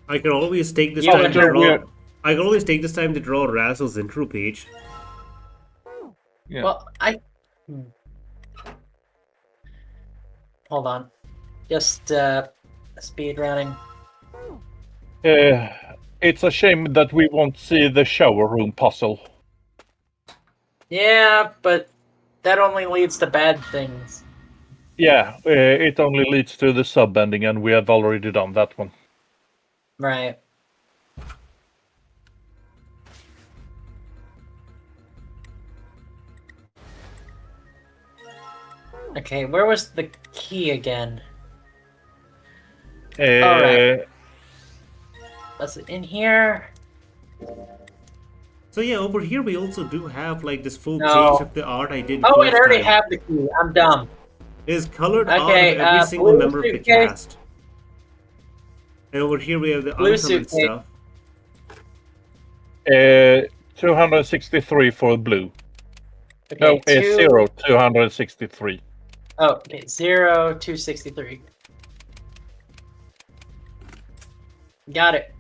I can always take this You time and to her draw. weird. I can always take this time to draw Razzle's intro page. Yeah. Well, Hold on. Just, speed running. It's a shame that we won't see the shower room puzzle. Yeah, but that only leads to bad things. Yeah, it only leads to the sub-ending, and we have already done that one. Right. Okay, where was the key again? Alright. Was it in here? So yeah, over here we also do have like this full No. page of the art I did. Oh, I first already time. have the key. I'm dumb. Is colored out Okay, of every single blue member of the suitcase. cast. And over here we have the Blue uncommon suitcase. stuff. 263 for blue. Okay, No, it's 0, 263. Oh, okay, 0, 263. Got it.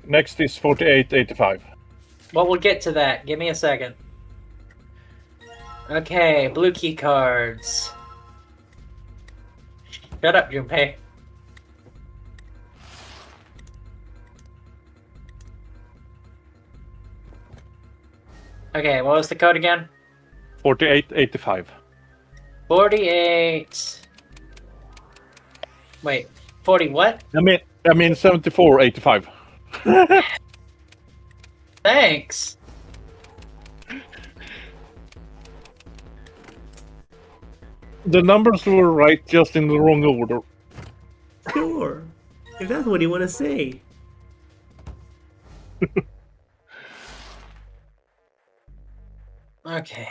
Next is 4885. Well, we'll get to that. Give me a second. Okay, blue key cards. Shut up, Junpei. Okay, what was the code again? 4885. 48. Wait, 40 what? I mean 7485. Thanks. The numbers were right, just in the wrong order. Sure. If that's what you want to say. Okay.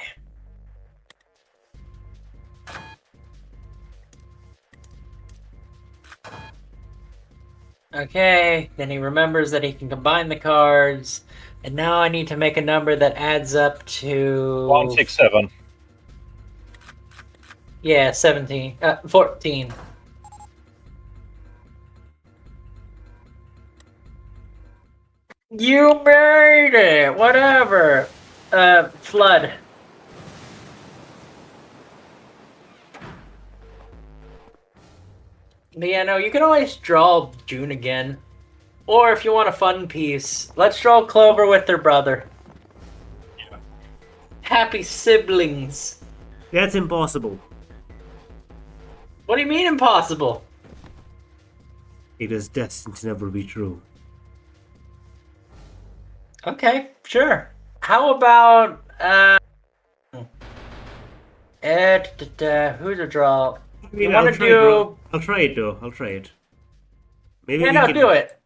Okay, then he remembers that he can combine the cards, and now I need to make a number that adds up to 167. Yeah, 17. 14. You made it! Whatever. Flood. But yeah, no, you can always draw June again. Or if you want a fun piece, let's draw Clover with her brother. Happy siblings. That's impossible. What do you mean impossible? It is destined to never be true. Okay, sure. How about who's a draw? I mean, You wanna I'll try, do- bro. I'll try it though. I'll try it. Maybe Yeah, we no, can do it.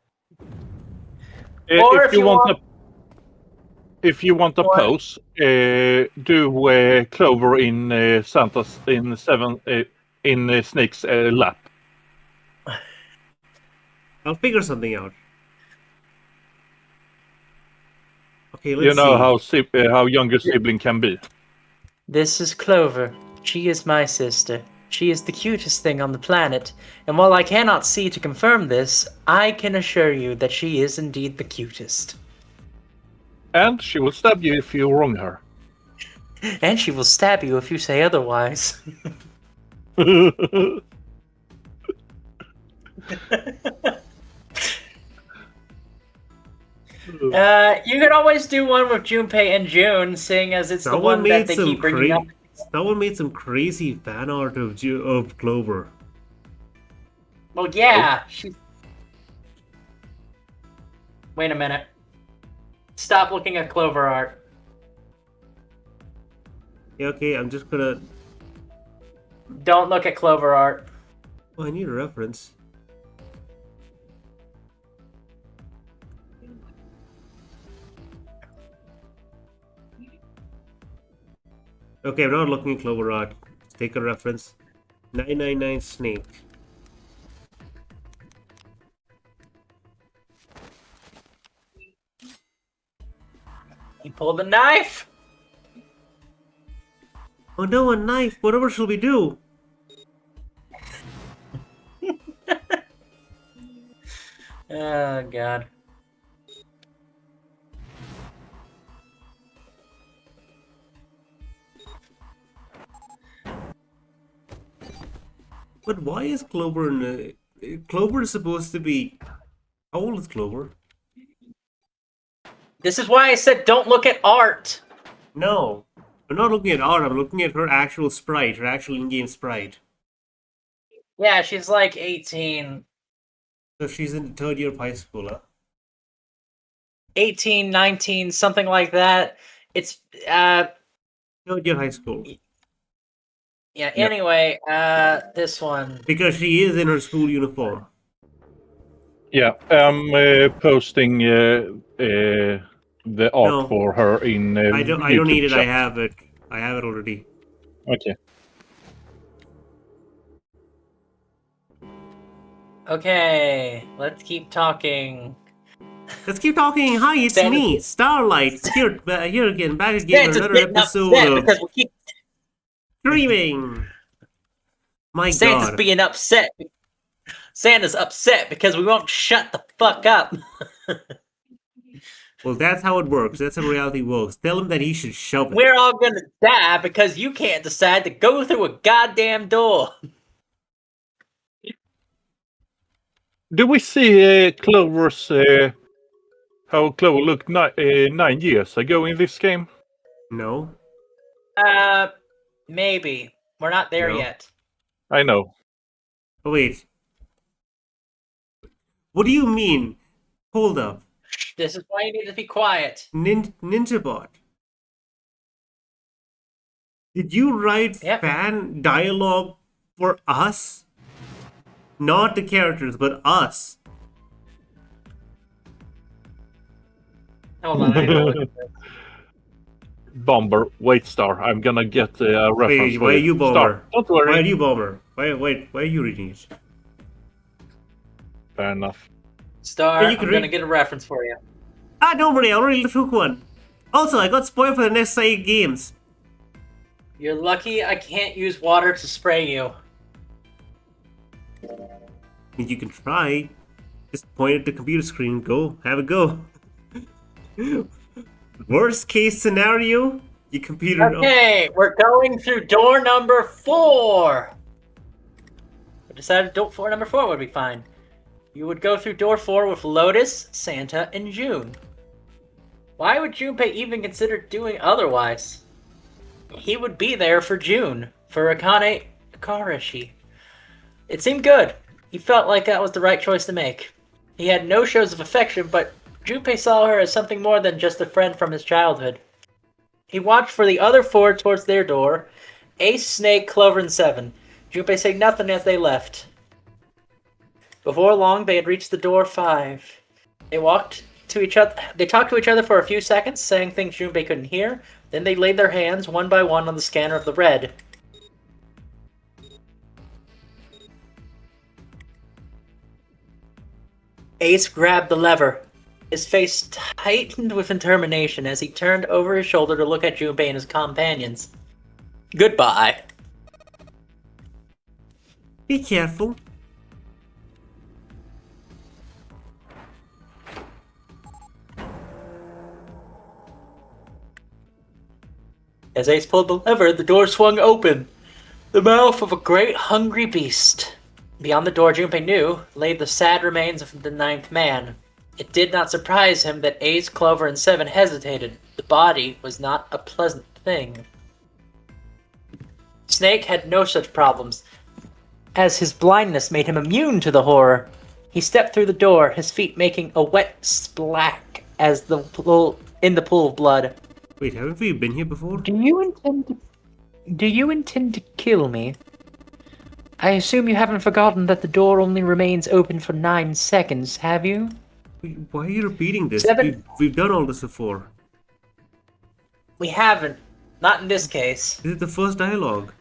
Uh, Or if you want a What? pose, do Clover in Santa's in Snake's lap. I'll figure something out. Okay, let's You know see. how younger sibling can be. This is Clover. She is my sister. She is the cutest thing on the planet, and while I cannot see to confirm this, I can assure you that she is indeed the cutest. And she will stab you if you wrong her. And she will stab you if you say otherwise. You could always do one with Junpei and June, seeing as it's the Someone one that made they some keep bringing up. Someone made some crazy fan art of Clover. Well, yeah. Wait a minute. Stop looking at Clover art. Yeah, okay, I'm just gonna. Don't look at Clover art. Oh, I need a reference. Okay, I'm not looking at Clover art. Let's take a reference. 999 Snake. He pulled a knife. Oh no, a knife! Whatever shall we do? Oh God. But why is Clover in Clover is supposed to be... How old is Clover? This is why I said don't look at art. No. I'm not looking at art, I'm looking at her actual sprite, her actual in-game sprite. Yeah, she's like 18. So she's in the third year of high school, huh? 18, 19, something like that. It's Third year high school. yeah, anyway, this one. Because she is in her school uniform. Yeah, I'm posting the art No. for her in. I don't need it, YouTube I chat. have it. I have it already. Okay. Okay, let's keep talking. Let's keep talking. Hi, it's Santa's- me, Starlight. Here again, back again with Santa's another getting episode upset of because we keep streaming. My Santa's God. being upset. Santa's upset because we won't shut the fuck up. Well, that's how it works. That's how reality works. Tell him that he should shove it. We're all gonna die because you can't decide to go through a goddamn door. Do we see Clover's how Clover looked 9 years ago in this game? No? Maybe. We're not there No. yet. I know. Oh, wait. What do you mean? Hold up. This is why you need to be quiet. Ninjabot. Did you write Yep. fan dialogue for us? Not the characters, but us. Hold on, I gotta look at this. Bomber, wait, Star. I'm gonna get a reference Wait, for why are you. you Bomber? Star, don't worry. Why are you Bomber? Why are you reading it? Fair enough. Star, Yeah, you I'm can gonna read- get a reference for you. Ah, don't worry, I already took one. Also, I got spoiled for the next 8 games. You're lucky I can't use water to spray you. You can try. Just point at the computer screen and go. Have a go. Worst case scenario, your computer... Okay, we're going through door number 4. We decided door number 4 would be fine. You would go through door 4 with Lotus, Santa, and June. Why would Junpei even consider doing otherwise? He would be there for June, for Akane Karashi. It seemed good. He felt like that was the right choice to make. He had no shows of affection, but Junpei saw her as something more than just a friend from his childhood. He watched for the other 4 towards their door. Ace, Snake, Clover, and 7. Junpei said nothing as they left. Before long, they had reached the door 5. They walked to each other. They talked to each other for a few seconds, saying things Junpei couldn't hear. Then they laid their hands one by one on the scanner of the red. Ace grabbed the lever. His face tightened with determination as he turned over his shoulder to look at Junpei and his companions. Goodbye. Be careful. As Ace pulled the lever, the door swung open. The mouth of a great hungry beast. Beyond the door, Junpei knew, lay the sad remains of the 9th man. It did not surprise him that Ace, Clover, and 7 hesitated. The body was not a pleasant thing. Snake had no such problems, as his blindness made him immune to the horror. He stepped through the door, his feet making a wet splack as in the pool of blood. Wait, haven't we been here before? Do you intend to kill me? I assume you haven't forgotten that the door only remains open for 9 seconds, have you? Wait, why are you repeating this? 7. We've done all this before. We haven't. Not in this case. This is the first dialogue.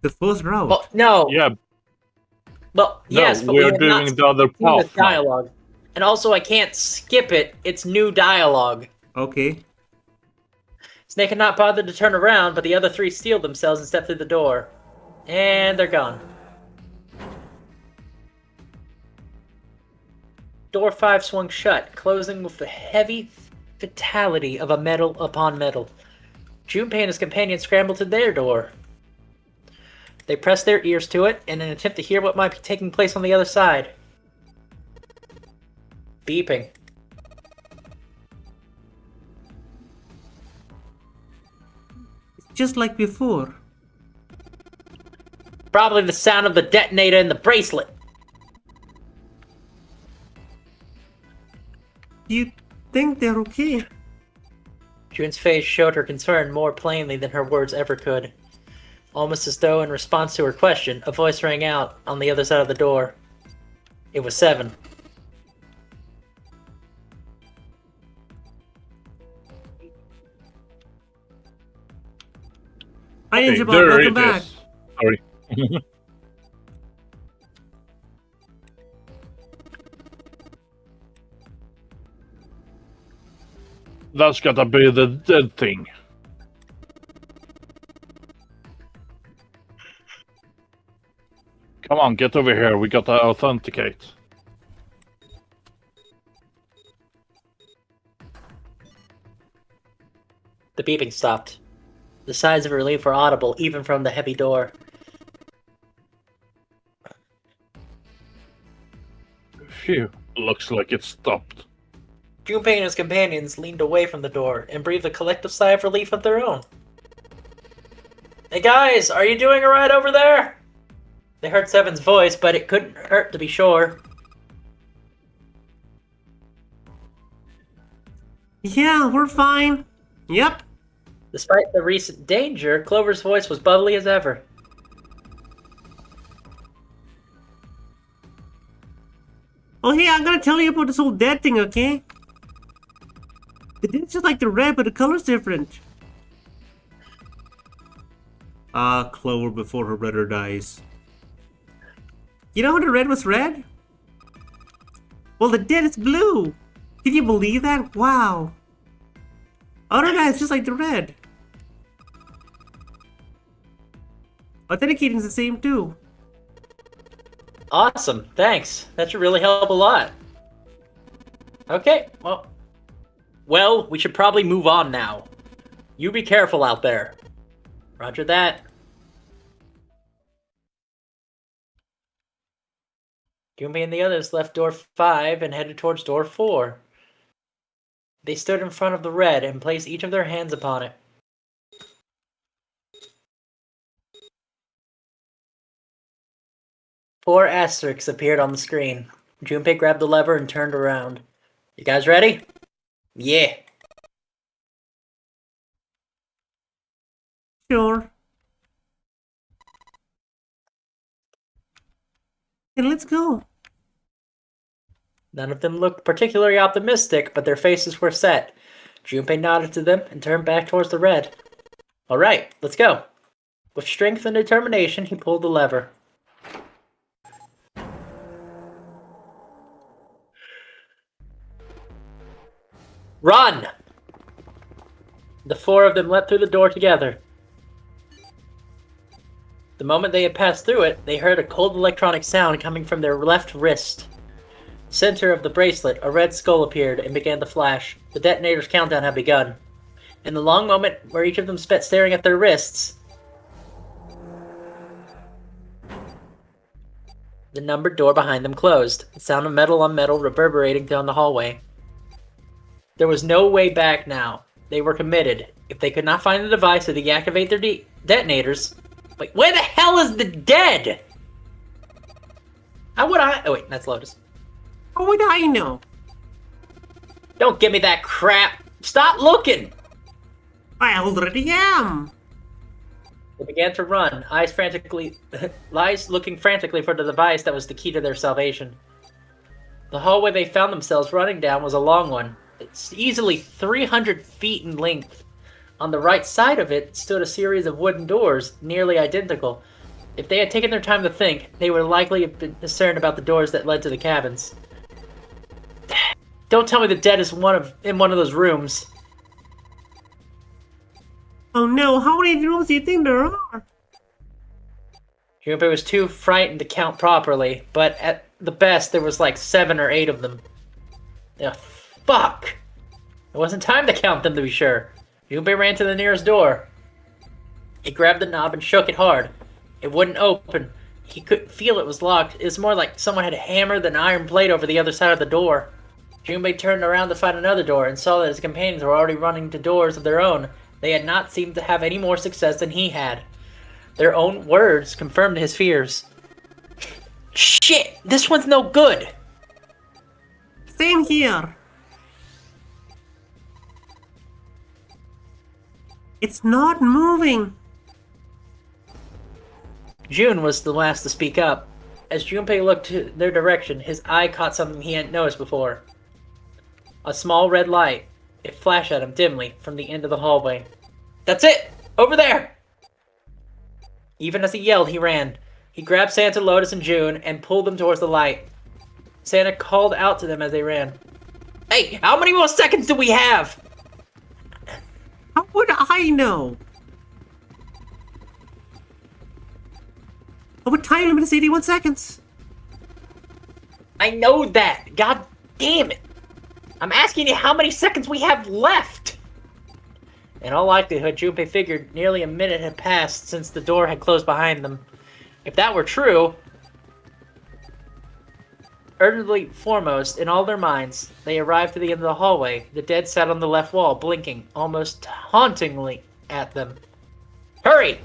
The first route. Well, no. Yeah, Well, no, yes, but we're we have not doing the other seen the path now. dialogue. And also, I can't skip it. It's new dialogue. Okay. Snake had not bothered to turn around, but the other 3 steeled themselves and stepped through the door. And they're gone. Door 5 swung shut, closing with the heavy fatality of a metal upon metal. Junpei and his companion scrambled to their door. They pressed their ears to it in an attempt to hear what might be taking place on the other side. Beeping. Just like before. Probably the sound of the detonator in the bracelet. You think they're okay? June's face showed her concern more plainly than her words ever could. Almost as though in response to her question, a voice rang out on the other side of the door. It was 7. Hi, Okay, Ninjabot, there welcome it back. is. Sorry. That's gotta be the dead thing. Come Come on, get over here. We gotta authenticate. The beeping stopped. The sighs of relief were audible even from the heavy door. Phew. Looks like it stopped. Junpei and his companions leaned away from the door and breathed a collective sigh of relief of their own. Hey guys, are you doing alright over there? They heard Seven's voice, but it couldn't hurt to be sure. Yeah, we're fine. Yep. Despite the recent danger, Clover's voice was bubbly as ever. Oh, hey, I'm gonna tell you about this whole dead thing, okay? The dead's just like the red, but the color's different. Ah, Clover before her brother dies. You know how the red was red? Well, the dead is blue. Can you believe that? Wow. Other than that, it's just like the red. Authenticating's the same too. Awesome, thanks. That should really help a lot. Okay, well, we should probably move on now. You be careful out there. Roger that. Junpei and the others left door 5 and headed towards door 4. They stood in front of the red and placed each of their hands upon it. Four asterisks appeared on the screen. Junpei grabbed the lever and turned around. You guys ready? Yeah. Sure. And let's go. None of them looked particularly optimistic, but their faces were set. Junpei nodded to them and turned back towards the red. All right, let's go. With strength and determination, he pulled the lever. Run! The four of them leapt through the door together. The moment they had passed through it, they heard a cold electronic sound coming from their left wrist. Center of the bracelet, a red skull appeared and began to flash. The detonator's countdown had begun. In the long moment where each of them spent staring at their wrists, the numbered door behind them closed, the sound of metal on metal reverberating down the hallway. There was no way back now. They were committed. If they could not find the device to deactivate their detonators... Wait, where the hell is the dead? How would I... Oh wait, that's Lotus. How would I know? Don't give me that crap! Stop looking! I already am. They began to run, eyes looking frantically for the device that was the key to their salvation. The hallway they found themselves running down was a long one. It's easily 300 feet in length. On the right side of it stood a series of wooden doors, nearly identical. If they had taken their time to think, they would likely have been concerned about the doors that led to the cabins. Don't tell me the dead is in one of those rooms. Oh no, how many rooms do you think there are? Junpei was too frightened to count properly, but at the best there was like 7 or 8 of them. Ugh, fuck! It wasn't time to count them to be sure. Junpei ran to the nearest door. He grabbed the knob and shook it hard. It wouldn't open. He couldn't feel it was locked. It was more like someone had hammered an iron plate over the other side of the door. Junpei turned around to find another door and saw that his companions were already running to doors of their own. They had not seemed to have any more success than he had. Their own words confirmed his fears. Shit! This one's no good! Same here. It's not moving. Jun was the last to speak up. As Junpei looked to their direction, his eye caught something he hadn't noticed before. A small red light. It flashed at him dimly from the end of the hallway. That's it! Over there! Even as he yelled, he ran. He grabbed Santa, Lotus, and June and pulled them towards the light. Santa called out to them as they ran. Hey, how many more seconds do we have? How would I know? Our time limit is 81 seconds. I know that! God damn it! I'm asking you how many seconds we have left! In all likelihood, Junpei figured nearly a minute had passed since the door had closed behind them. If that were true, urgently foremost in all their minds, they arrived to the end of the hallway. The dead sat on the left wall, blinking almost hauntingly at them. Hurry!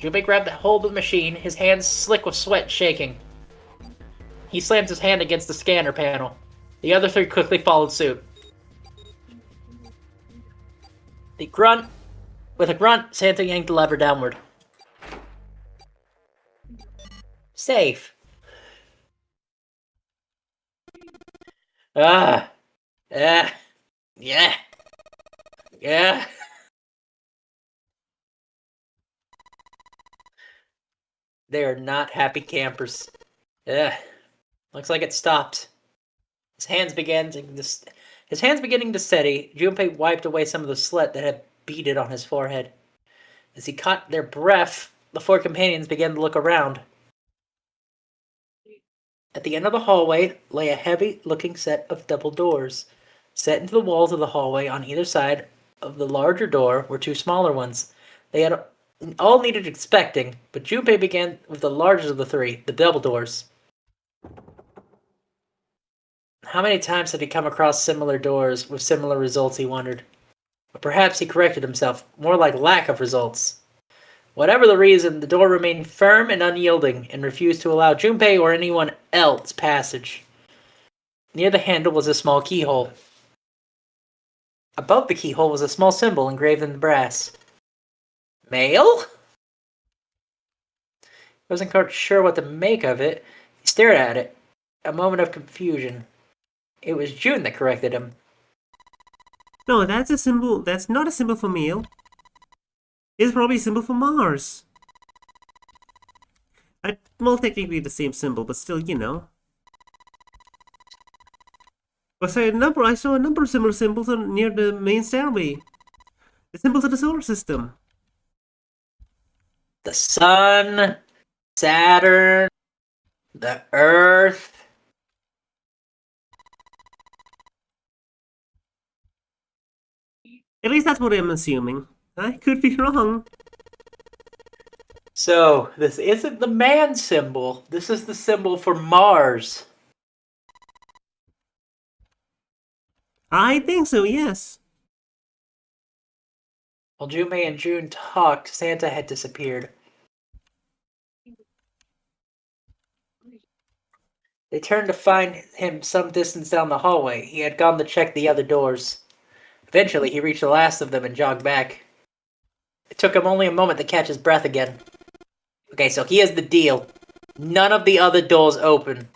Junpei grabbed hold of the machine, his hands slick with sweat and shaking. He slammed his hand against the scanner panel. The other three quickly followed suit. With a grunt, Santa yanked the lever downward. Safe. Yeah. They are not happy campers. Looks like it stopped. His hands beginning to steady. Junpei wiped away some of the sweat that had beaded on his forehead. As he caught their breath, the four companions began to look around. At the end of the hallway lay a heavy-looking set of double doors. Set into the walls of the hallway on either side of the larger door were two smaller ones. They had all needed inspecting, but Junpei began with the largest of the three, the double doors. How many times had he come across similar doors with similar results, he wondered. But perhaps he corrected himself, more like lack of results. Whatever the reason, the door remained firm and unyielding, and refused to allow Junpei or anyone else passage. Near the handle was a small keyhole. Above the keyhole was a small symbol engraved in the brass. Mail? He wasn't quite sure what to make of it. He stared at it. A moment of confusion. It was June that corrected him. No, that's a symbol. That's not a symbol for mail. It's probably a symbol for Mars. Well, technically the same symbol, but still, you know. I saw a number of similar symbols near the main stairway. The symbols of the solar system. The sun, Saturn, the Earth. At least that's what I'm assuming. I could be wrong. So, this isn't the man symbol. This is the symbol for Mars. I think so, yes. While Junpei and June talked, Santa had disappeared. They turned to find him some distance down the hallway. He had gone to check the other doors. Eventually, he reached the last of them and jogged back. It took him only a moment to catch his breath again. Okay, so here's the deal. None of the other doors open.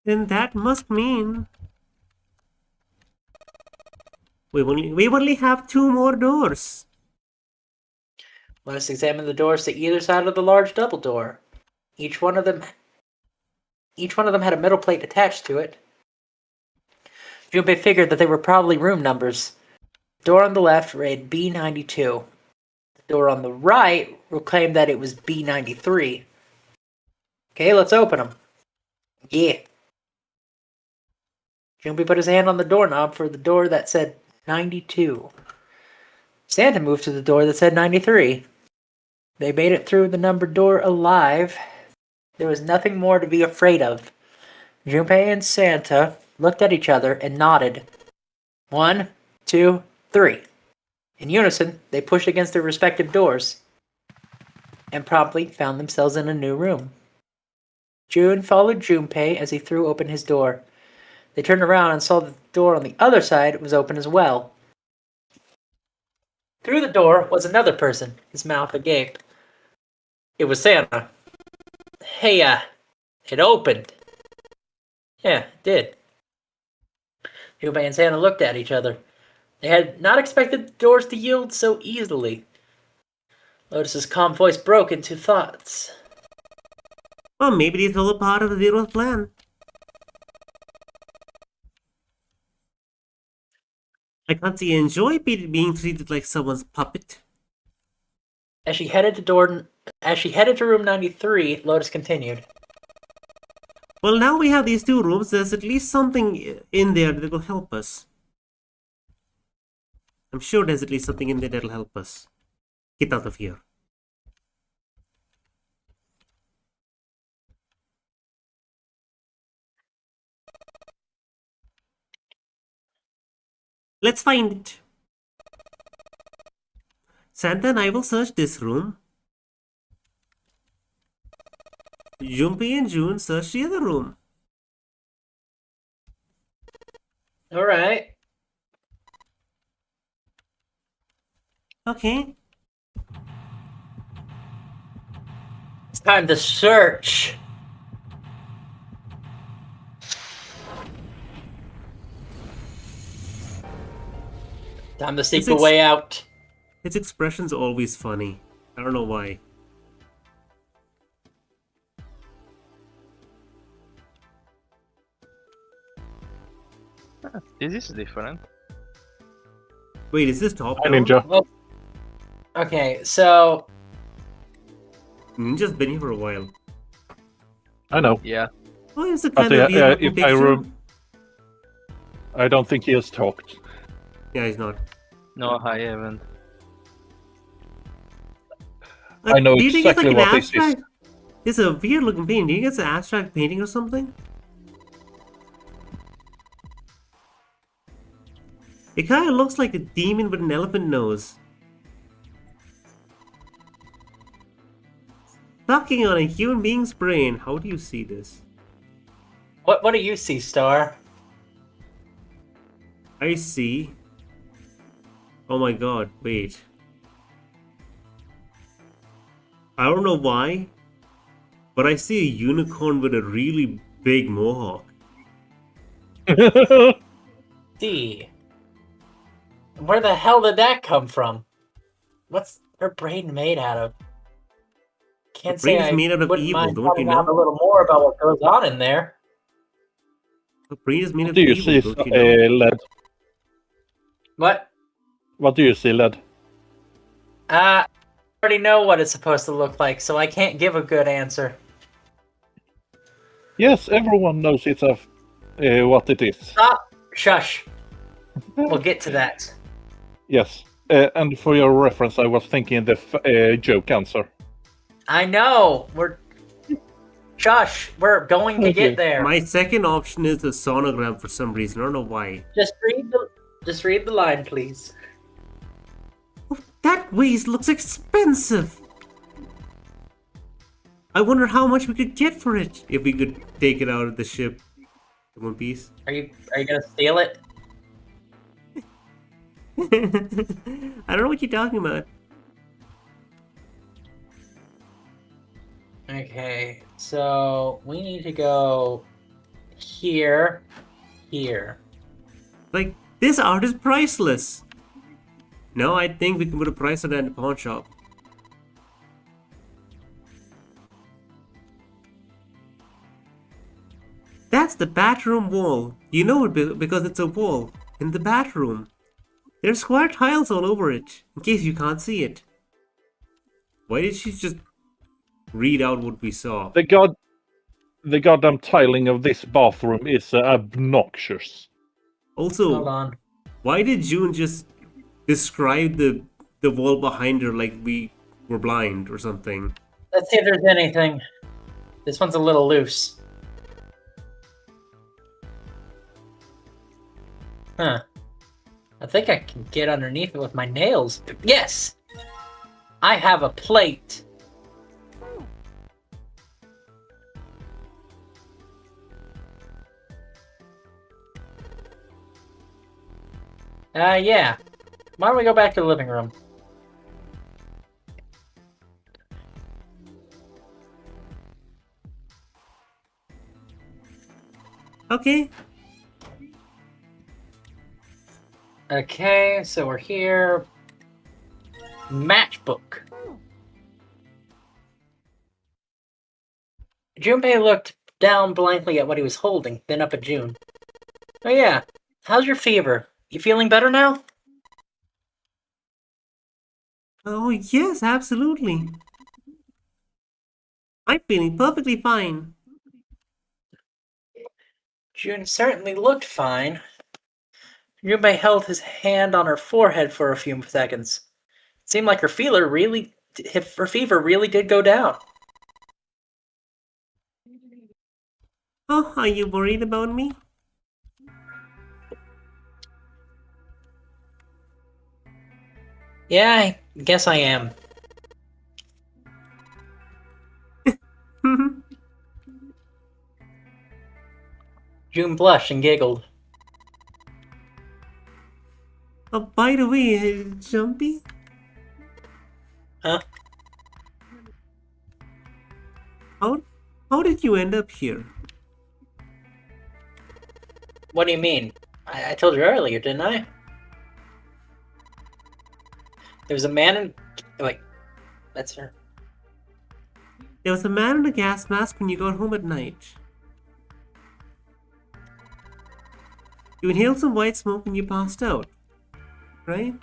Then that must mean we only have two more doors. Let us examine the doors to either side of the large double door. Each one of them had a metal plate attached to it. Junpei figured that they were probably room numbers. The door on the left read B92. The door on the right proclaimed that it was B93. Okay, let's open them. Yeah. Junpei put his hand on the doorknob for the door that said 92. Santa moved to the door that said 93. They made it through the numbered door alive. There was nothing more to be afraid of. Junpei and Santa looked at each other and nodded. 1, 2, 3. In unison, they pushed against their respective doors and promptly found themselves in a new room. June followed Junpei as he threw open his door. They turned around and saw that the door on the other side was open as well. Through the door was another person, his mouth agape. It was Santa. Hey, it opened. Yeah, it did. Junpei and Santa looked at each other. They had not expected the doors to yield so easily. Lotus's calm voice broke into thoughts. Well, maybe it's all a part of the Zero's plan. I can't see you enjoy being treated like someone's puppet. As she headed to room 93, Lotus continued. Well, now we have these two rooms. There's at least something in there that will help us. I'm sure there's at least something in there that'll help us. Get out of here. Let's find it. Santa and I will search this room. Junpei and June search the other room. Alright. Okay. It's time to search. Time to seek a way out. His expression's always funny. I don't know why. This is different. Wait, is this top Hi, down? Ninja. Well, okay, so Ninja's been here for a while. I know. Yeah. Oh, it's a But kind of weird if I picture. I don't think he has talked. Yeah, he's not. No, I haven't. I know do you think it's exactly like an what this is. abstract? It's a weird looking painting. Do you think it's an abstract painting or something? It kind of looks like a demon with an elephant nose. Sucking on a human being's brain. How do you see this? what do you see, Star? I see. Oh my god, wait. I don't know why, but I see a unicorn with a really big mohawk. See. Where the hell did that come from? What's her brain made out of? Can't Her brain say is I made out of wouldn't evil, mind don't you finding out know? a little more about what goes on in there. The brain is made What of do you evil, see, don't you know? Led? What? What do you see, Led? I already know what it's supposed to look like, so I can't give a good answer. Yes, everyone knows it's a what it is. Stop! Shush. We'll get to that. Yes. And for your reference, I was thinking the joke answer. I know! Shush! We're going to Okay. get there. My second option is a sonogram for some reason. I don't know why. Just read the line, please. Oh, that waist looks expensive. I wonder how much we could get for it if we could take it out of the ship in one piece. Are you gonna steal it? I don't know what you're talking about. Okay, so we need to go here, here. Like, this art is priceless. No, I think we can put a price on that in the pawn shop. That's the bathroom wall. You know it because it's a wall in the bathroom. There's square tiles all over it, in case you can't see it. Why did she just read out what we saw? The goddamn tiling of this bathroom is obnoxious. Also, Hold on. why did June just describe the wall behind her like we were blind or something? Let's see if there's anything. This one's a little loose. Huh. I think I can get underneath it with my nails. Yes! I have a plate. Yeah. Why don't we go back to the living room? Okay. Okay, so we're here. Matchbook. Junpei looked down blankly at what he was holding, then up at June. Oh yeah, how's your fever? You feeling better now? Oh, yes, absolutely. I'm feeling perfectly fine. June certainly looked fine. Junpei held his hand on her forehead for a few seconds. It seemed like her fever really did go down. Oh, are you worried about me? Yeah, I guess I am. June blushed and giggled. Oh, by the way, Jumpy, Huh? how did you end up here? What do you mean? I told you earlier, didn't I? There was a man in... Wait, that's her. There was a man in a gas mask when you got home at night. You inhaled some white smoke and you passed out, right?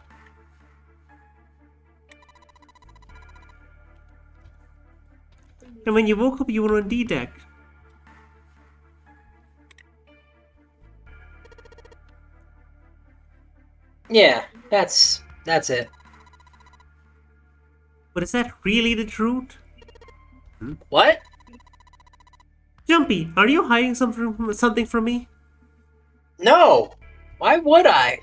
And when you woke up, you were on D deck. Yeah, that's it. But is that really the truth? What? Jumpy, are you hiding something from me? No! Why would I?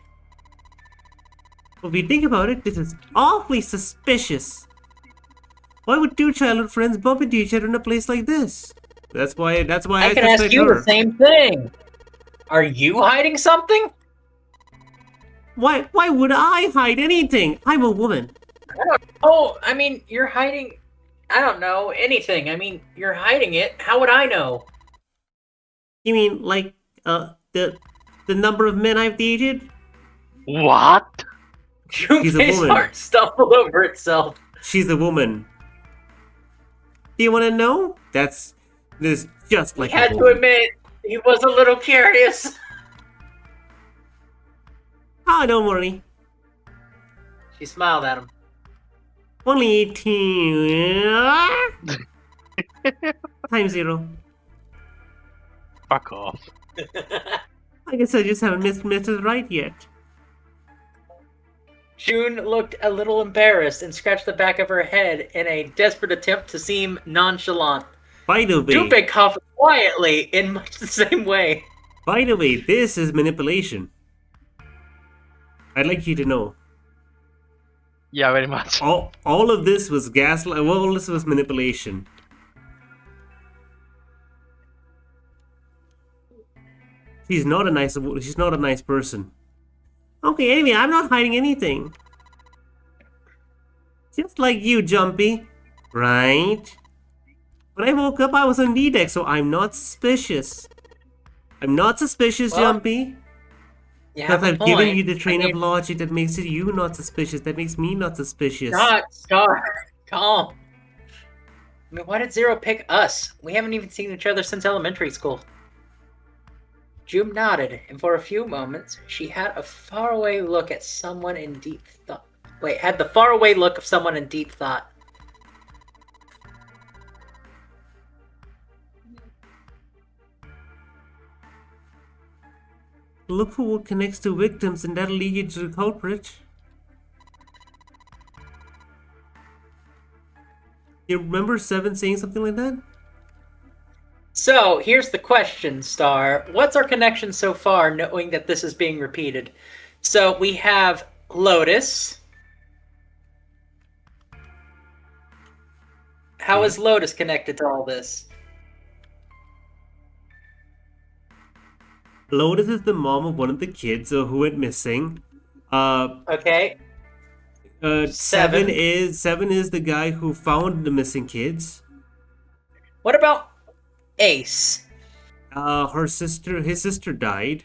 If we think about it, this is awfully suspicious. Why would two childhood friends bump into each other in a place like this? That's why I can suspect ask you her. the same thing. Are you hiding something? Why would I hide anything? I'm a woman. Oh, I mean, you're hiding... I don't know, anything. I mean, you're hiding it. How would I know? You mean like the number of men I've dated? What? She's a Junpei's woman. heart stumbled over itself. She's a woman. Do you want to know? This just like He had a to woman. admit, he was a little curious. Oh, don't worry. She smiled at him. Only 18 times 0. Fuck off. I guess I just haven't missed it right yet. June looked a little embarrassed and scratched the back of her head in a desperate attempt to seem nonchalant. By the way, Junpei coughed quietly in much the same way. this is manipulation. I'd like you to know. Yeah, very much. All of this was gaslight. Well, all this was manipulation. She's not a nice person. Okay, anyway, I'm not hiding anything. Just like you, Jumpy. Right? When I woke up, I was on D deck, so I'm not suspicious. I'm not suspicious, Well, Jumpy. You Because have a I've point. given you the train I mean, of logic that makes it you not suspicious. That makes me not suspicious. Stop. Calm. I mean, why did Zero pick us? We haven't even seen each other since elementary school. June nodded, and for a few moments, she had a faraway look at someone in deep thought. Wait, had the faraway look of someone in deep thought. Look for what connects to victims, and that'll lead you to the culprit. You remember Seven saying something like that? So, here's the question, Star. What's our connection so far, knowing that this is being repeated? So, we have Lotus. How is Lotus connected to all this? Lotus is the mom of one of the kids who went missing. Okay. Seven is the guy who found the missing kids. What about Ace? His sister died.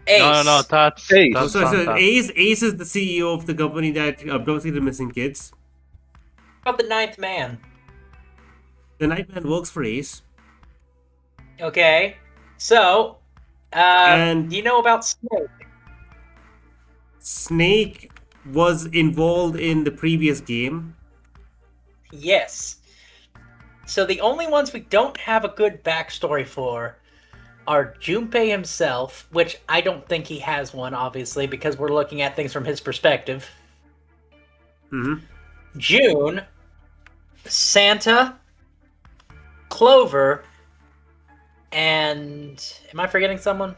Ace. No, that's Ace. that's So Santa. Ace is the CEO of the company that abducted the missing kids. What about the ninth man? The Nightman works for Ace. Okay. So, And- do you know about Snake? Snake was involved in the previous game? Yes. So the only ones we don't have a good backstory for are Junpei himself, which I don't think he has one, obviously, because we're looking at things from his perspective. Mm-hmm. June, Santa, Clover, and... Am I forgetting someone?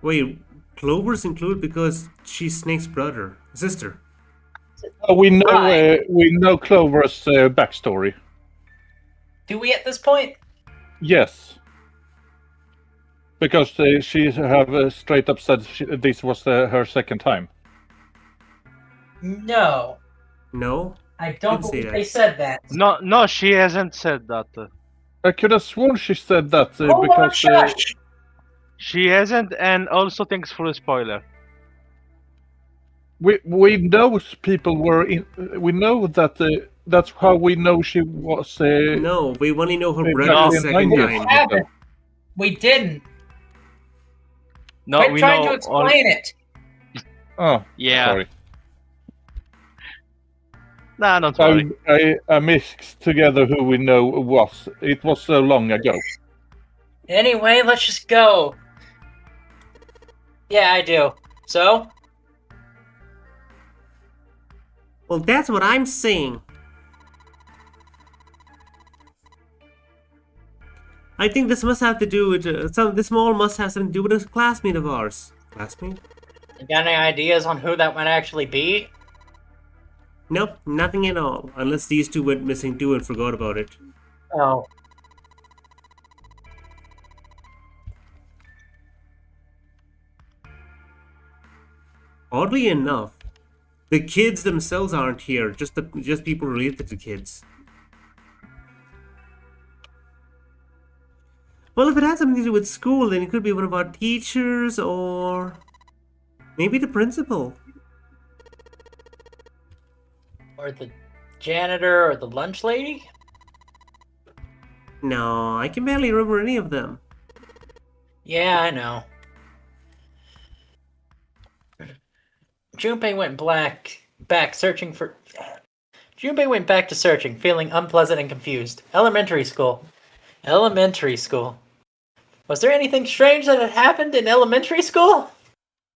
Wait, Clover's included because she's Snake's sister. We Right. know Clover's backstory. Do we at this point? Yes, because she have straight up said this was her second time. No. No? I don't Didn't say believe that. they said that. No, she hasn't said that. I could have sworn she said that Hold on, because shush! She hasn't, and also thanks for the spoiler. we know people were in. We know that that's how we know she was. No, we only know her back brother the in second 90s. time. Happened. We didn't. No, Quit we trying know to explain it. Oh, Yeah. sorry. Nah, don't worry. I mixed together who we know was. It was so long ago. Anyway, let's just go. Yeah, I do. So? Well, that's what I'm saying. I think this must have to do with this mall must have something to do with a classmate of ours. Classmate? You got any ideas on who that might actually be? Nope, nothing at all. Unless these two went missing too and forgot about it. Oh. Oddly enough, the kids themselves aren't here. Just people related to kids. Well, if it has something to do with school, then it could be one of our teachers or maybe the principal. Or the janitor or the lunch lady? No, I can barely remember any of them. Yeah, I know. Junpei went back searching for... Junpei went back to searching, feeling unpleasant and confused. Elementary school. Elementary school. Was there anything strange that had happened in elementary school?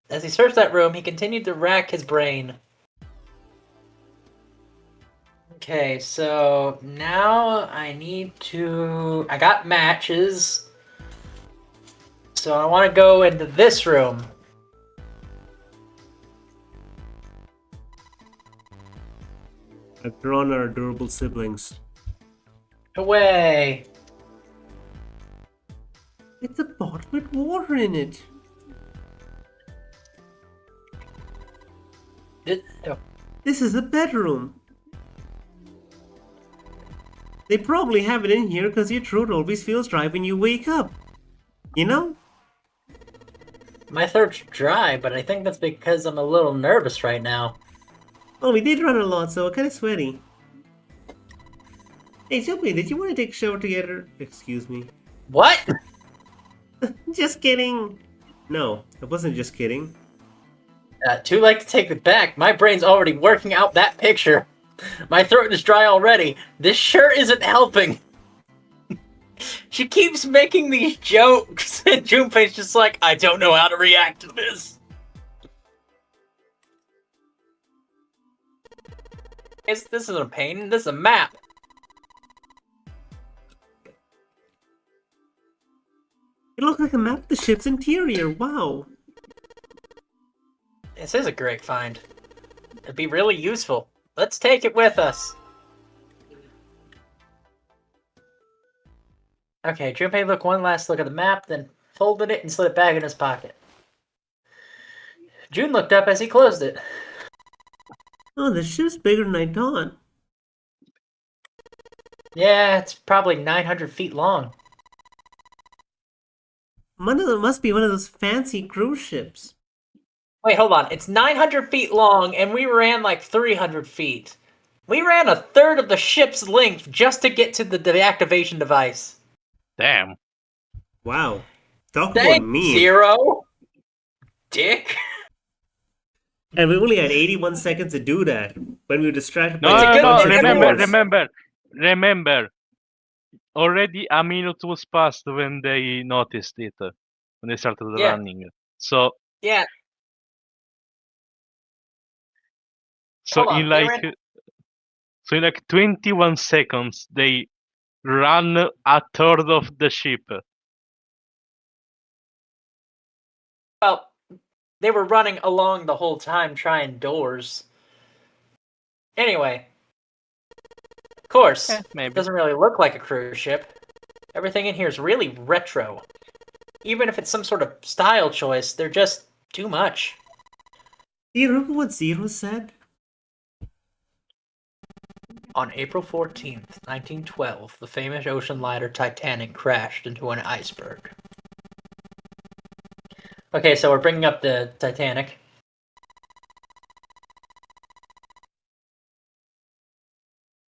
As he searched that room, he continued to rack his brain. Okay, so now I need to... I got matches. So I want to go into this room. I've drawn our adorable siblings. Away. It's a pot with water in it. Oh. This is a bedroom. They probably have it in here because your throat always feels dry when you wake up. You know? My throat's dry, but I think that's because I'm a little nervous right now. Oh, we did run a lot, so I'm kind of sweaty. Hey, Sophie, did you want to take a shower together? Excuse me. What? Just kidding. No, I wasn't just kidding. Too late to take it back. My brain's already working out that picture. My throat is dry already. This sure isn't helping. She keeps making these jokes, and Junpei's just like, I don't know how to react to this. This isn't a painting, this is a map. It looks like a map of the ship's interior. Wow. This is a great find. It'd be really useful. Let's take it with us. Okay, Junpei took one last look at the map, then folded it and slid it back in his pocket. June looked up as he closed it. Oh, the ship's bigger than I thought. Yeah, it's probably 900 feet long. Must be one of those fancy cruise ships. Wait, hold on. It's 900 feet long, and we ran like 300 feet. We ran a third of the ship's length just to get to the deactivation device. Damn. Wow. Talk Thanks, about me. Zero. Dick. And we only had 81 seconds to do that when we were distracted No, by It's a no, good no. thing. Remember. Already a minute was passed when they noticed it, when they started Yeah. running. So Yeah. so Hold on. in They like ran. so in like 21 seconds they ran a third of the ship. Well, they were running along the whole time trying doors. Anyway, of course, it Maybe. doesn't really look like a cruise ship. Everything in here is really retro. Even if it's some sort of style choice, they're just too much. Do you remember what Zero said? On April 14th, 1912, the famous ocean liner Titanic crashed into an iceberg. Okay, so we're bringing up the Titanic.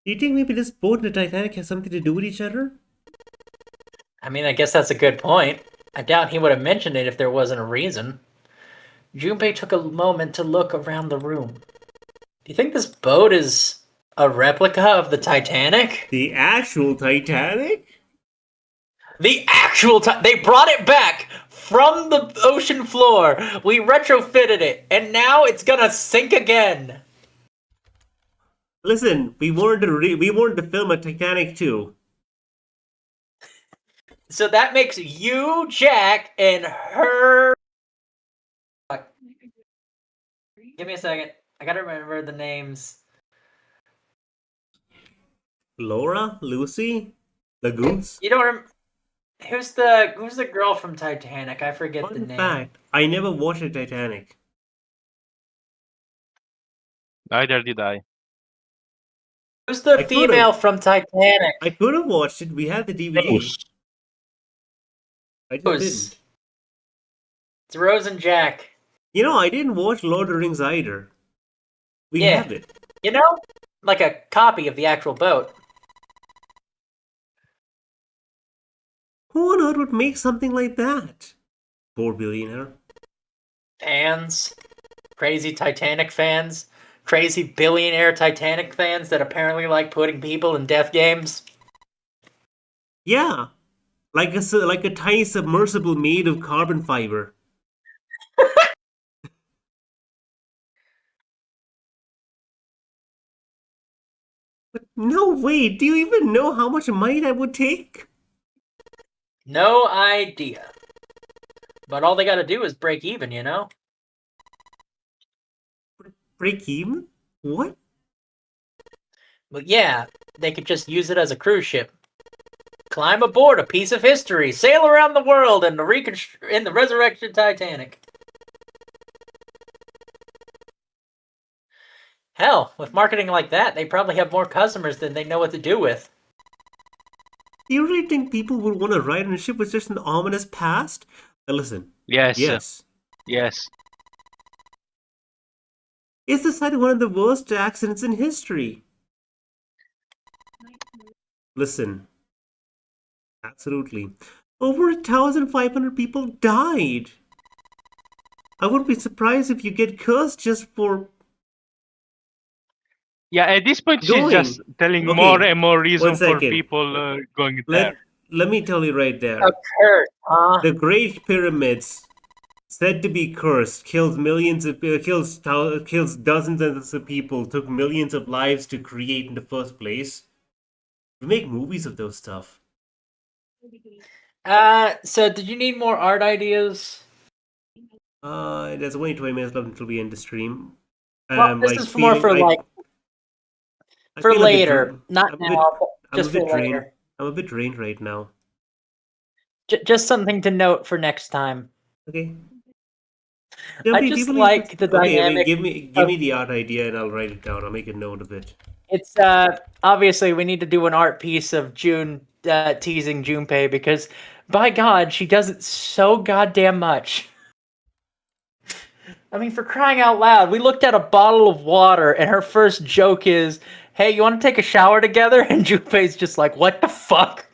Do you think maybe this boat and the Titanic has something to do with each other? I mean, I guess that's a good point. I doubt he would have mentioned it if there wasn't a reason. Junpei took a moment to look around the room. Do you think this boat is a replica of the Titanic? The actual Titanic? The actual they brought it back from the ocean floor. We retrofitted it, and now it's gonna sink again. Listen, we wanted to film a Titanic too. So that makes you, Jack, and her. Give me a second. I gotta remember the names. Laura? Lucy? The goose? You don't remember. Who's the girl from Titanic? I forget the Fun name. fact, I never watched the Titanic. Neither did I. Who's the I could've. female from Titanic? I could have watched it. We had the DVD. Rose. I just Rose. didn't. It's Rose and Jack. You know, I didn't watch Lord of the Rings either. We Yeah. have it. You know, like a copy of the actual boat. Who on earth would make something like that? Poor billionaire. Fans, crazy Titanic fans, crazy billionaire Titanic fans that apparently like putting people in death games. Yeah, like a tiny submersible made of carbon fiber. But no way. Do you even know how much money that would take? No idea. But all they gotta do is break even, you know? Break even? What? But yeah, they could just use it as a cruise ship. Climb aboard a piece of history, sail around the world in the resurrection Titanic. Hell, with marketing like that, they probably have more customers than they know what to do with. Do you really think people would want to ride on a ship with just an ominous past? Now listen. Yes. Yes. Yes. It's the site of one of the worst accidents in history. Listen. Absolutely. Over 1,500 people died. I wouldn't be surprised if you get cursed just for Yeah, at this point she's going. just telling Okay, more and more 1 reason for second. people going Let there. me tell you right there. A curse, huh? The Great Pyramids, said to be cursed, kills dozens of people, took millions of lives to create in the first place. We make movies of those stuff. So did you need more art ideas? There's only 20 minutes left until we end the stream. Well, this is more for for later, not now, but just for later. I'm a bit drained right now. Just something to note for next time. Okay. I just like the dynamic. Give me the art idea and I'll write it down. I'll make a note of it. It's obviously we need to do an art piece of June teasing Junpei because by God, she does it so goddamn much. I mean, for crying out loud, we looked at a bottle of water and her first joke is, "Hey, you want to take a shower together?" And Junpei's just like, "What the fuck?"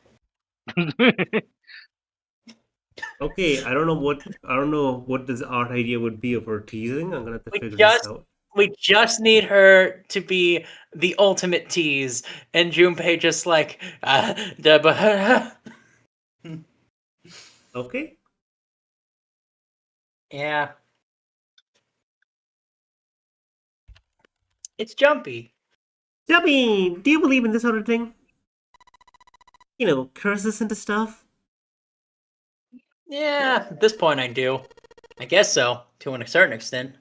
Okay, I don't know what this art idea would be of her teasing. I'm gonna have to We figure this just out. we just need her to be the ultimate tease, and Junpei just like Okay. yeah. It's jumpy. Jubby, do you believe in this sort of thing? You know, curses and stuff? Yeah, at this point I do. I guess so, to a certain extent.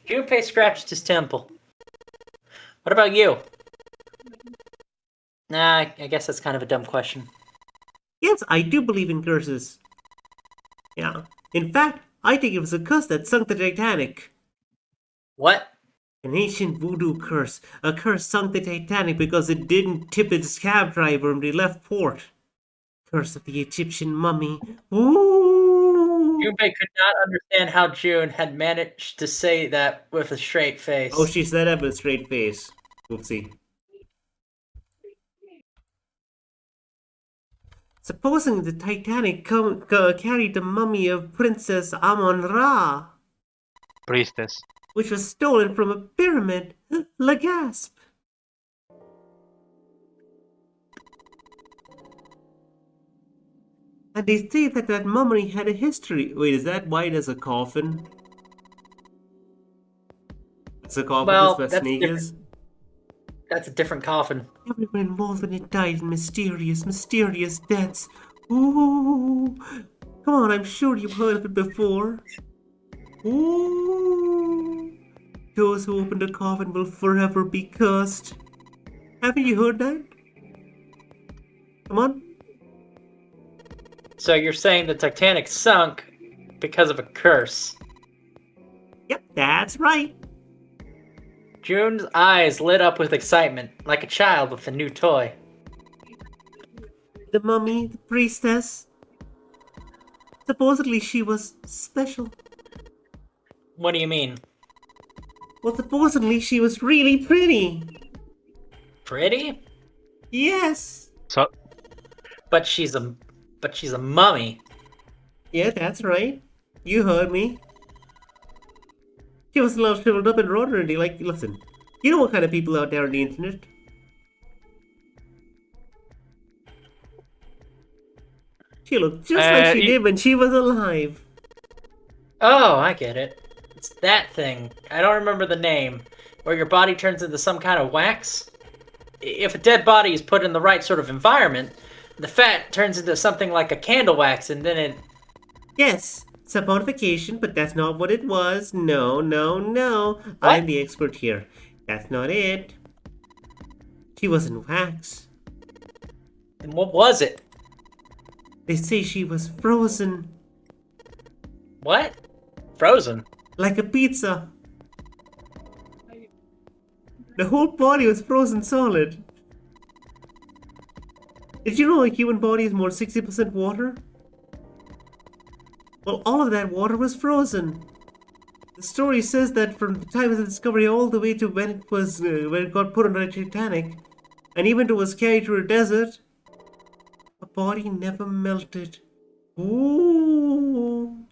Junpei scratched his temple. What about you? Nah, I guess that's kind of a dumb question. Yes, I do believe in curses. Yeah. In fact, I think it was a curse that sunk the Titanic. What? An ancient voodoo curse. A curse sunk the Titanic because it didn't tip its cab driver when they left port. Curse of the Egyptian mummy. Ooh! Junpei could not understand how June had managed to say that with a straight face. Oh, she said that with a straight face. Whoopsie. Supposing the Titanic carried the mummy of Princess Amon-Ra, Priestess. which was stolen from a pyramid. La gasp! And they say that that mummy had a history. Wait, is that why there's a coffin? It's a coffin Well, that's where that's Snake different. is? That's a different coffin. Everyone involved in it died in mysterious, mysterious deaths. Ooh! Come on, I'm sure you've heard of it before. Ooh! Those who open the coffin will forever be cursed. Haven't you heard that? Come on. So you're saying the Titanic sunk because of a curse. Yep, that's right. June's eyes lit up with excitement, like a child with a new toy. The mummy, the priestess. Supposedly she was special. What do you mean? Well, supposedly she was really pretty. Pretty? Yes. So But she's a mummy. Yeah, that's right. You heard me. She was all shriveled up and rotten. Like, listen, you know what kind of people out there on the internet? She looked just like she did when she was alive. Oh, I get it. It's that thing. I don't remember the name. Where your body turns into some kind of wax? If a dead body is put in the right sort of environment, the fat turns into something like a candle wax and then it... Yes, saponification, but that's not what it was. No, no, no. I'm the expert here. That's not it. She wasn't wax. And what was it? They say she was frozen. What? Frozen? Like a pizza. The whole body was frozen solid. Did you know a human body is more 60% water? Well, all of that water was frozen. The story says that from the time of the discovery all the way to when it got put on the Titanic, and even though it was carried through a desert, a body never melted. Ooh.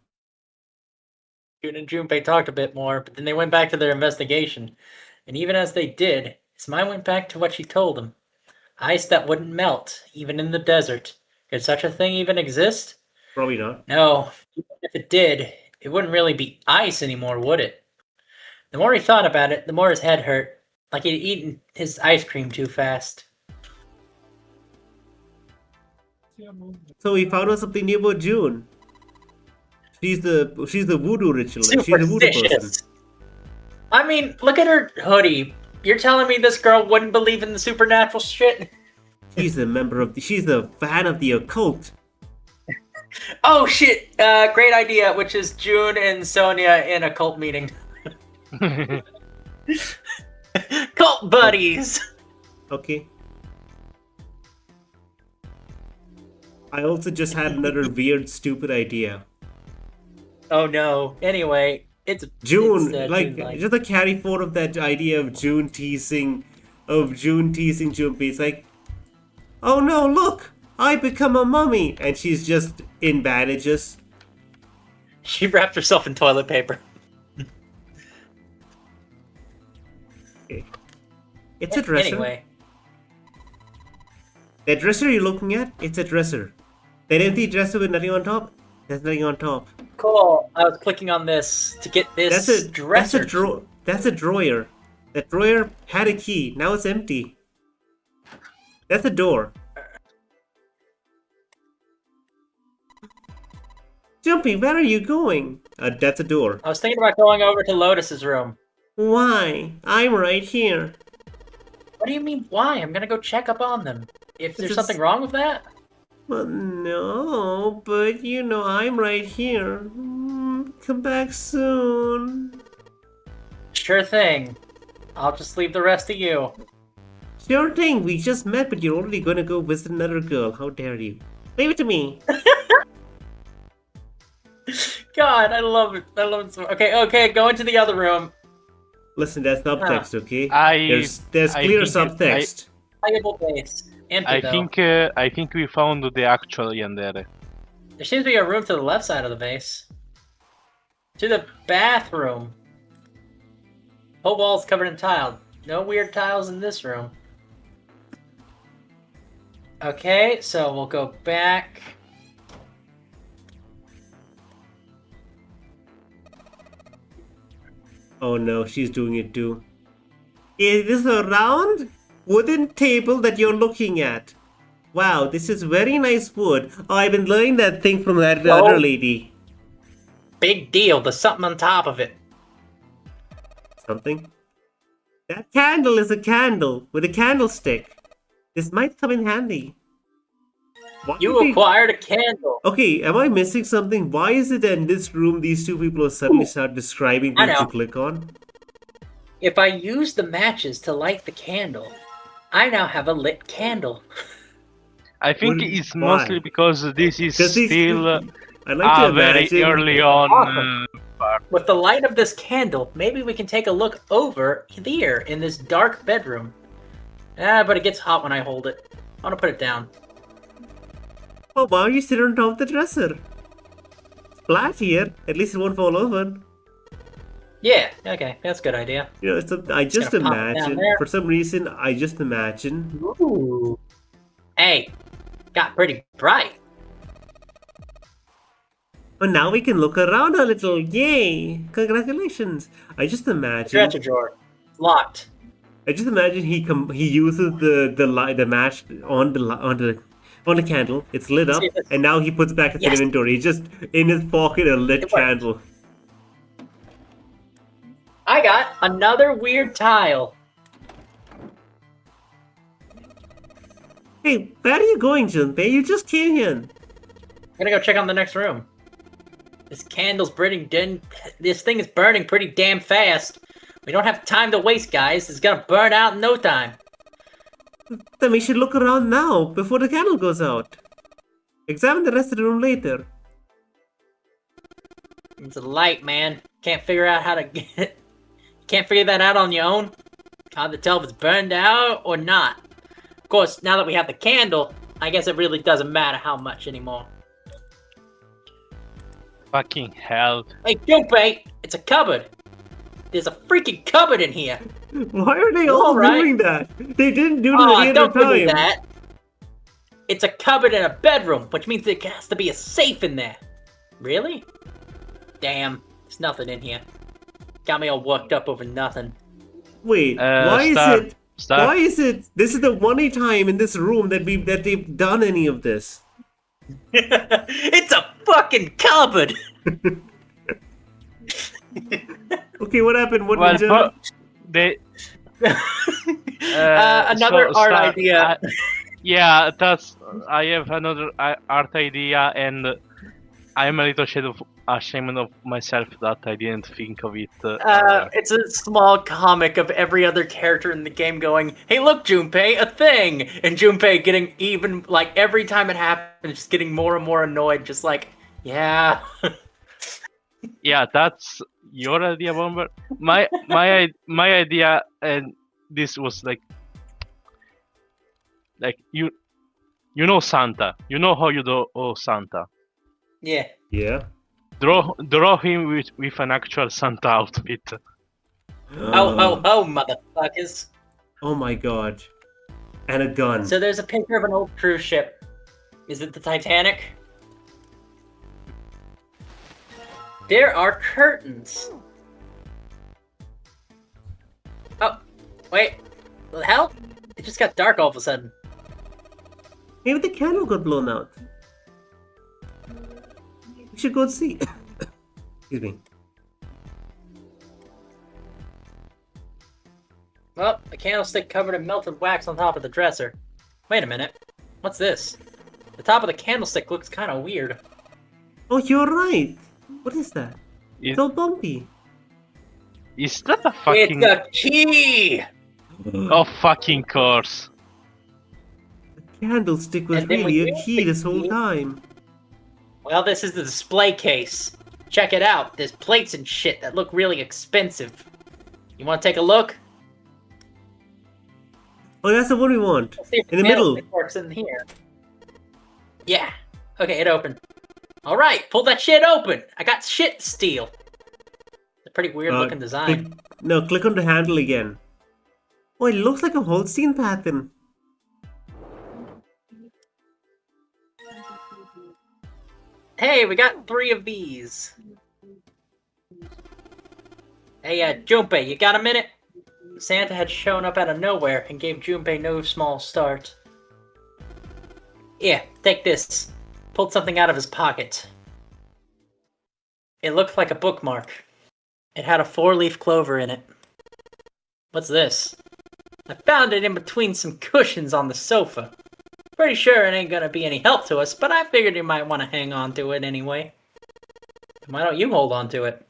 June and Junpei talked a bit more, but then they went back to their investigation. And even as they did, his mind went back to what she told him. Ice that wouldn't melt, even in the desert. Could such a thing even exist? Probably not. No, even if it did, it wouldn't really be ice anymore, would it? The more he thought about it, the more his head hurt, like he'd eaten his ice cream too fast. So we found out something new about June. She's the voodoo ritualist. She's a voodoo person. Superstitious. I mean, look at her hoodie. You're telling me this girl wouldn't believe in the supernatural shit? She's she's a fan of the occult. Oh shit! Great idea, which is June and Sonia in a cult meeting. Cult buddies! Okay. I also just had another weird, stupid idea. Oh no. Anyway, it's June, June just a carry forward of that idea of June teasing Junpei. It's like, oh no, look, I become a mummy, and she's just in bandages. She wrapped herself in toilet paper. It's a dresser. Anyway, That dresser you're looking at, it's a dresser. That empty dresser with nothing on top, there's nothing on top. cool. I was clicking on this to get this dresser. That's a drawer. That drawer had a key. Now it's empty. That's a door. Jumpy, where are you going? That's a door. I was thinking about going over to Lotus's room. Why? I'm right here. What do you mean, why? I'm gonna go check up on them. If there's Just- something wrong with that? Well, no, but you know I'm right here. Come back soon. Sure thing. I'll just leave the rest to you. Sure thing, we just met, but you're already gonna go visit another girl. How dare you? Leave it to me. God, I love it. I love it so. Okay, go into the other room. Listen, that's subtext, okay? I There's I clear think subtext. Valuable base. Empty I though. think we found the actual Yandere. There seems to be a room to the left side of the base. To the bathroom. Whole wall's covered in tile. No weird tiles in this room. Okay, so we'll go back. Oh no, she's doing it too. Is this a round wooden table that you're looking at? Wow, this is very nice wood. Oh, I've been learning that thing from that No. other lady. Big deal. There's something on top of it. Something? That candle is a candle with a candlestick. This might come in handy. Why You would they- acquired a candle. Okay, am I missing something? Why is it that in this room these two people are suddenly start describing I things to know. click on? If I use the matches to light the candle, I now have a lit candle. I think Well, it's why? mostly because this is Because these still I like to very imagine. early on. Awesome. Part. With the light of this candle, maybe we can take a look over there in this dark bedroom. But it gets hot when I hold it. I want to put it down. Oh, why are you sitting on top of the dresser? It's flat here. At least it won't fall over. Yeah, okay, that's a good idea. You know, I just gonna pop it down imagine. there. For some reason, I just imagine. Ooh. Hey, got pretty bright. Oh, now we can look around a little. Yay! Congratulations! I just imagine. Dresser drawer. Locked. I just imagine he uses the match on the candle. It's lit up, See, this- and now he puts back its Yes. inventory. He's just in his pocket a lit It worked. candle. I got another weird tile. Hey, where are you going, Junpei? You just came here. I'm gonna go check on the next room. This candle's burning. This thing is burning pretty damn fast. We don't have time to waste, guys. It's gonna burn out in no time. Then we should look around now before the candle goes out. Examine the rest of the room later. It's a light, man. Can't figure out how to get it. Can't figure that out on your own. Hard to tell if it's burned out or not. Of course, now that we have the candle, I guess it really doesn't matter how much anymore. Fucking hell. Hey, Junpei! It's a cupboard! There's a freaking cupboard in here! Why are they You all alright? doing that? They didn't do it Aw, any don't other give me time. that! It's a cupboard in a bedroom, which means there has to be a safe in there. Really? Damn, there's nothing in here. Got me all worked up over nothing. Wait, why Star- is it? Star- Why is it? This is the only time in this room that they've done any of this. It's a fucking cupboard! Okay, what happened? What Well, did you? but they. Another art idea. Yeah, I have another art idea, and I'm a little ashamed of myself that I didn't think of it. It's a small comic of every other character in the game going, "Hey, look, Junpei, a thing!" And Junpei getting even, like, every time it happens, just getting more and more annoyed, just like, yeah. Yeah, that's your idea, Bomber. My idea, and this was like you know Santa. You know how you do Santa. Yeah. Yeah. Draw him with an actual Santa outfit. Ho ho ho, motherfuckers! Oh my god. And a gun. So there's a picture of an old cruise ship. Is it the Titanic? There are curtains. Oh, wait. The hell? It just got dark all of a sudden. Maybe the candle got blown out. We should go and see. Excuse me. Well, a candlestick covered in melted wax on top of the dresser. Wait a minute. What's this? The top of the candlestick looks kind of weird. Oh, you're right. What is that? Is, It's all bumpy. is that a fucking... It's a key! Oh, fucking course. The candlestick was And then really we a use key the this whole key. time. Well, this is the display case. Check it out. There's plates and shit that look really expensive. You want to take a look? Oh, that's the one we want. Let's see if In the middle. candlestick works in here. Yeah. Okay, it opened. Alright, pull that shit open! I got shit to steal! It's a pretty weird looking design. Click on the handle again. Oh, it looks like a Holstein pattern. Hey, we got 3 of these. Hey, Junpei, you got a minute? Santa had shown up out of nowhere and gave Junpei no small start. Yeah, take this. Pulled something out of his pocket. It looked like a bookmark. It had a 4-leaf clover in it. What's this? I found it in between some cushions on the sofa. Pretty sure it ain't gonna be any help to us, but I figured you might want to hang on to it anyway. Why don't you hold on to it?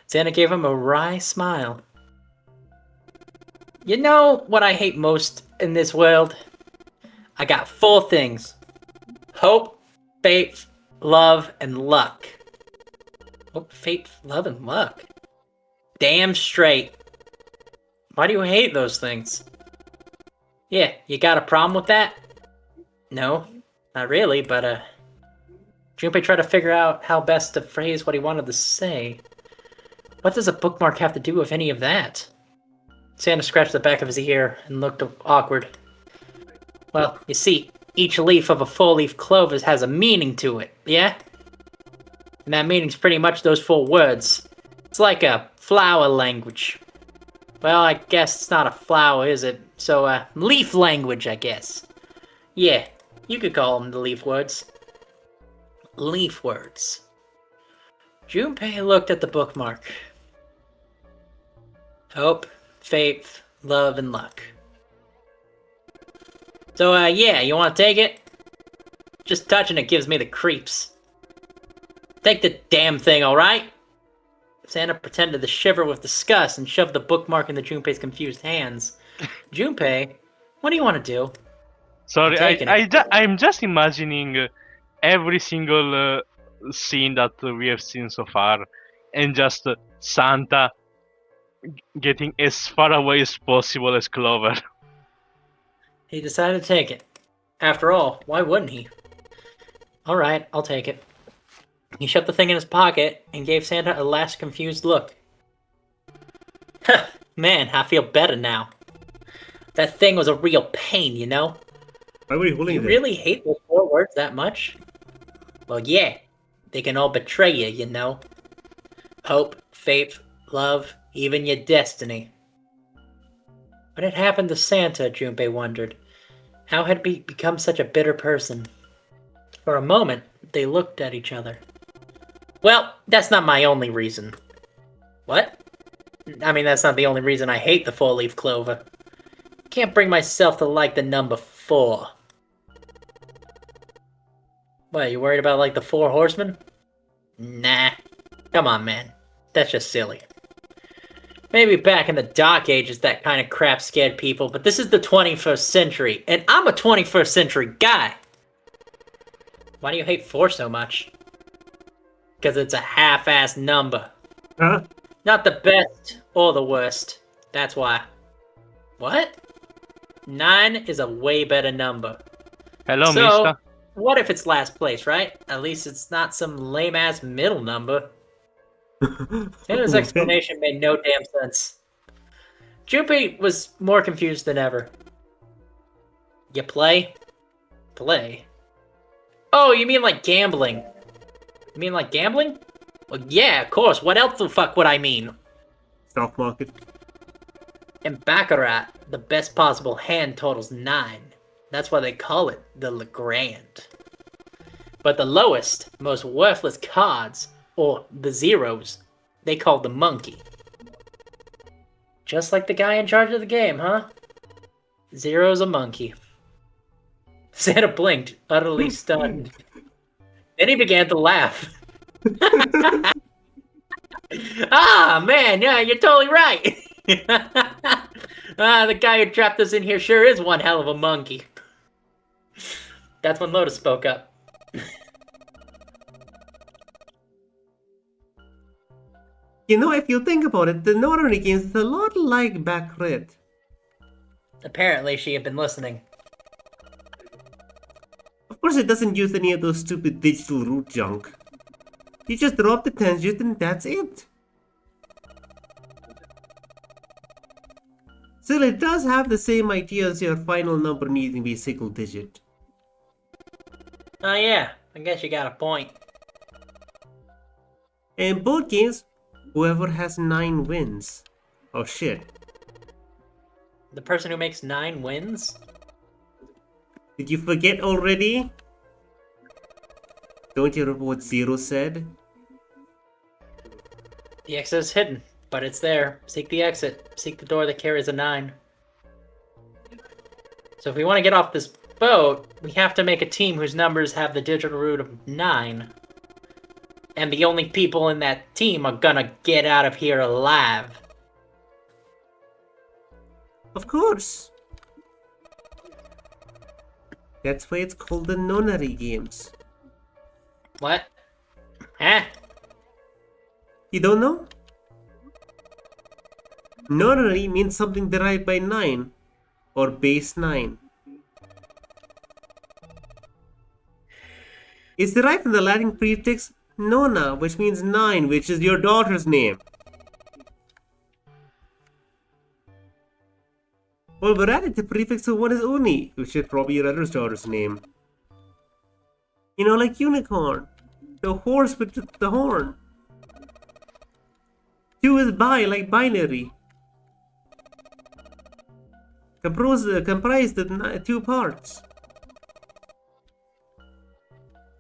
Santa gave him a wry smile. You know what I hate most in this world? I got 4 things. Hope, faith, love, and luck. Hope, faith, love, and luck. Damn straight. Why do you hate those things? Yeah, you got a problem with that? No, not really, but Junpei tried to figure out how best to phrase what he wanted to say. What does a bookmark have to do with any of that? Santa scratched the back of his ear and looked awkward. Well, you see, each leaf of a 4-leaf clover has a meaning to it, yeah? And that meaning's pretty much those 4 words. It's like a flower language. Well, I guess it's not a flower, is it? So, leaf language, I guess. Yeah, you could call them the leaf words. Leaf words. Junpei looked at the bookmark. Hope, faith, love, and luck. So, yeah, you want to take it? Just touching it gives me the creeps. Take the damn thing, alright? Santa pretended to shiver with disgust and shoved the bookmark into Junpei's confused hands. Junpei, what do you want to do? Sorry, taking I'm just imagining every single scene that we have seen so far, and just Santa getting as far away as possible as Clover. He decided to take it. After all, why wouldn't he? Alright, I'll take it. He shoved the thing in his pocket and gave Santa a last confused look. Huh, man, I feel better now. That thing was a real pain, you know? Why were you holding You it? really hate those 4 words that much? Well, yeah. They can all betray you, you know? Hope, faith, love, even your destiny. What had happened to Santa, Junpei wondered. How had he become such a bitter person? For a moment, they looked at each other. Well, that's not my only reason. What? I mean, that's not the only reason I hate the 4-leaf clover. Can't bring myself to like the number 4. What, you worried about like the 4 horsemen? Nah. Come on, man. That's just silly. Maybe back in the Dark Ages that kind of crap scared people, but this is the 21st century, and I'm a 21st century guy! Why do you hate 4 so much? Because it's a half-assed number. Huh? Not the best or the worst. That's why. What? 9 is a way better number. Hello, So- mister. what if it's last place, right? At least it's not some lame-ass middle number. His explanation made no damn sense. Junpei was more confused than ever. You play? Play? Oh, you mean like gambling? You mean like gambling? Well, yeah, of course. What else the fuck would I mean? Stock market. In Baccarat, the best possible hand totals 9. That's why they call it the Legrand. But the lowest, most worthless cards, or the zeros, they call the monkey. Just like the guy in charge of the game, huh? Zero's a monkey. Santa blinked, utterly stunned. Then he began to laugh. Ah, man, yeah, you're totally right. The guy who trapped us in here sure is one hell of a monkey. That's when Lotus spoke up. You know, if you think about it, the Northern games is a lot like Baccarat. Apparently, she had been listening. Of course, it doesn't use any of those stupid digital root junk. You just drop the tens digit and that's it. Still, it does have the same idea as your final number needing to be single digit. Oh yeah, I guess you got a point. In both games, whoever has 9 wins. Oh shit. The person who makes 9 wins? Did you forget already? Don't you remember what Zero said? The exit is hidden, but it's there. Seek the exit. Seek the door that carries a 9. So if we want to get off this boat, we have to make a team whose numbers have the digital root of 9. And the only people in that team are gonna get out of here alive. Of course. That's why it's called the nonary games. What? Huh? You don't know? Nonary means something derived by 9 or base 9. It's derived from the Latin prefix nona, which means 9, which is your daughter's name. Well, we're at it, the prefix of 1 is uni, which is probably your other daughter's name. You know, like unicorn, the horse with the horn. 2 is bi, like binary. Comprised of 2 parts.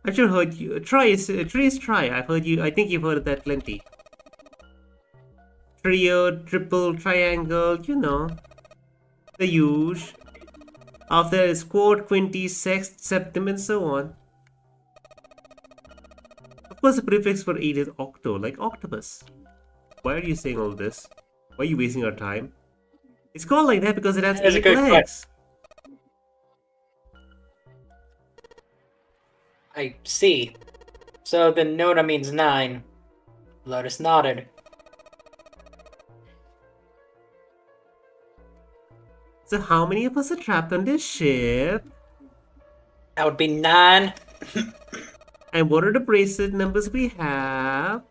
I sure heard you. Try. I've heard you. I think you've heard of that plenty. Trio, triple, triangle, you know. The huge. After is quart, quinty, sext, septim, and so on. Of course, the prefix for 8 is octo, like octopus. Why are you saying all this? Why are you wasting our time? It's called like that because it has 8 legs. I see. So the nona means 9. Lotus nodded. So how many of us are trapped on this ship? That would be 9. And what are the bracelet numbers we have?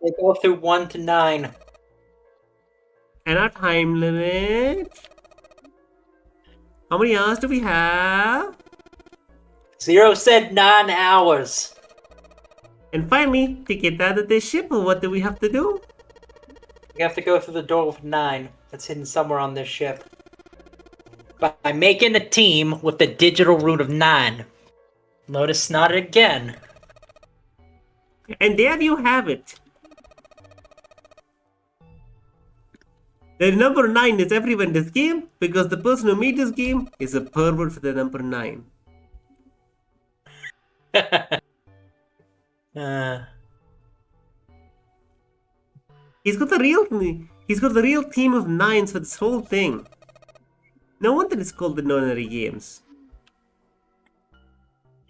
They go through 1 to 9. And our time limit? How many hours do we have? 0 said 9 hours. And finally, to get out of this ship, what do we have to do? We have to go through the door with 9 that's hidden somewhere on this ship. By making a team with the digital root of 9. Lotus nodded again. And there you have it. The number 9 is everyone in this game because the person who made this game is a pervert for the number 9. He's got the real team of 9s for this whole thing. No wonder it's called the nonary games.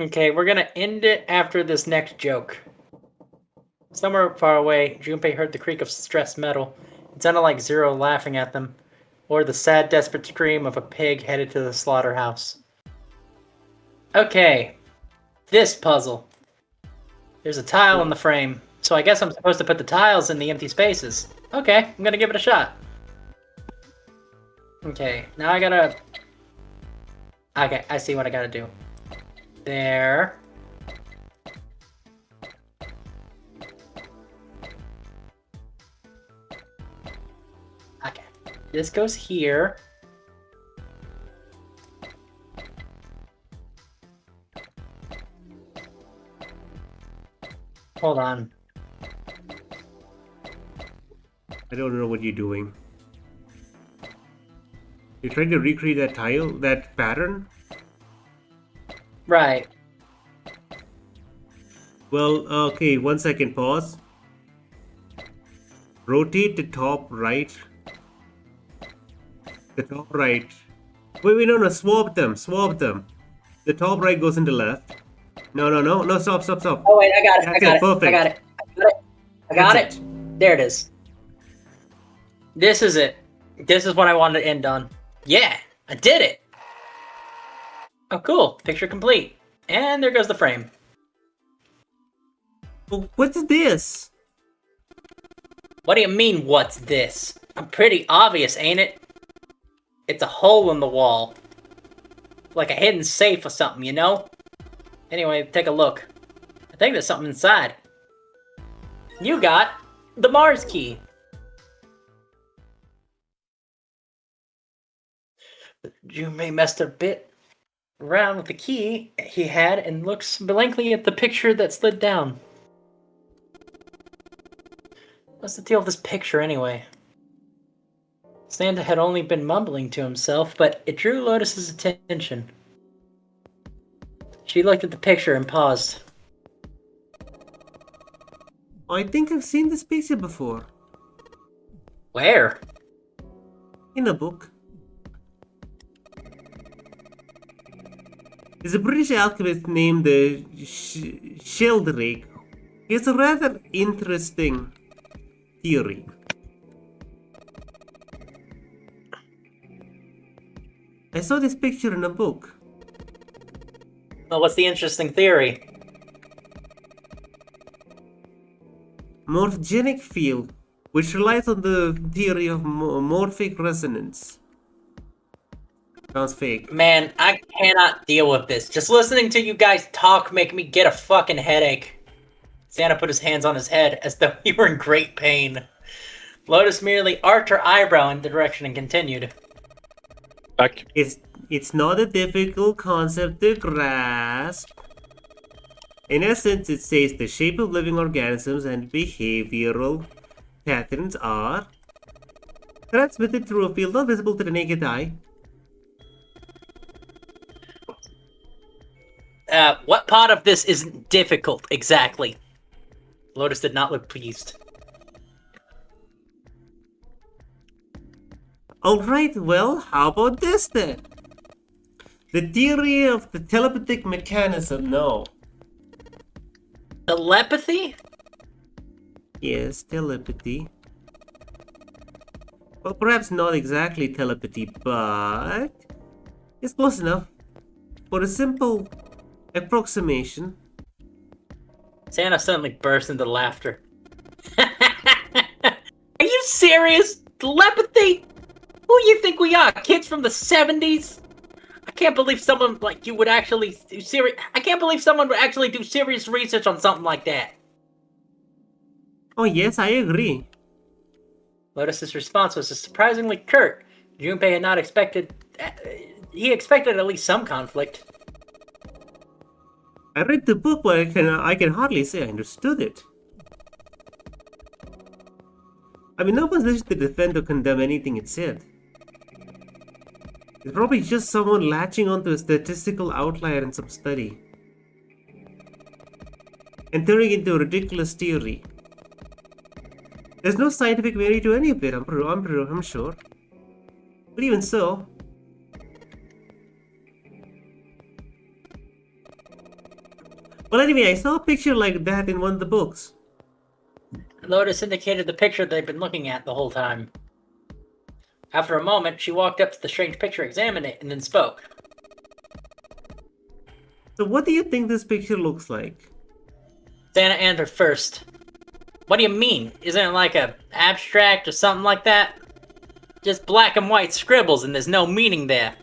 Okay, we're gonna end it after this next joke. Somewhere far away, Junpei heard the creak of stressed metal. It sounded like Zero laughing at them, or the sad, desperate scream of a pig headed to the slaughterhouse. Okay, this puzzle. There's a tile in the frame, so I guess I'm supposed to put the tiles in the empty spaces. Okay, I'm gonna give it a shot. Okay, now I gotta... Okay, I see what I gotta do. There. Okay, this goes here. Hold on. I don't know what you're doing. You're trying to recreate that tile, that pattern? Right. Well, okay, 1 second, pause. Rotate the top right. The top right. Wait, no, swap them. The top right goes into left. No, stop. Oh wait, I got it. That's I got it, it. perfect. I got it. I got That's it. There it is. This is it. This is what I wanted to end on. Yeah, I did it. Oh, cool. Picture complete. And there goes the frame. Well, what's this? What do you mean, what's this? I'm pretty obvious, ain't it? It's a hole in the wall. Like a hidden safe or something, you know? Anyway, take a look. I think there's something inside. You got the Mars key. Junpei messed a bit around with the key he had and looks blankly at the picture that slid down. What's the deal with this picture anyway? Santa had only been mumbling to himself, but it drew Lotus's attention. She looked at the picture and paused. I think I've seen this picture before. Where? In a book. There's a British alchemist named Sheldrake. He has a rather interesting theory. I saw this picture in a book. Well, what's the interesting theory? Morphogenic field, which relies on the theory of morphic resonance. Sounds fake. Man, I cannot deal with this. Just listening to you guys talk make me get a fucking headache. Santa put his hands on his head as though he were in great pain. Lotus merely arched her eyebrow in the direction and continued. Back. It's not a difficult concept to grasp. In essence, it says the shape of living organisms and behavioral patterns are transmitted through a field not visible to the naked eye. What part of this is difficult, exactly? Lotus did not look pleased. Alright, well, how about this then? The theory of the telepathic mechanism, no. Telepathy? Yes, telepathy. Well, perhaps not exactly telepathy, but it's close enough. For a simple approximation. Santa suddenly burst into laughter. Are you serious? Telepathy? Who do you think we are? Kids from the 70s? I can't believe someone like you would actually do I can't believe someone would actually do serious research on something like that. Oh yes, I agree. Lotus's response was surprisingly curt. Junpei had not expected... he expected at least some conflict. I read the book, but I can hardly say I understood it. I mean, no one's listening to defend or condemn anything it said. It's probably just someone latching onto a statistical outlier in some study and turning it into a ridiculous theory. There's no scientific merit to any of it, I'm sure. But even so, well, anyway, I saw a picture like that in one of the books. Lotus indicated the picture they'd been looking at the whole time. After a moment, she walked up to the strange picture, examined it, and then spoke. So what do you think this picture looks like? Santa answered first. What do you mean? Isn't it like a abstract or something like that? Just black and white scribbles and there's no meaning there.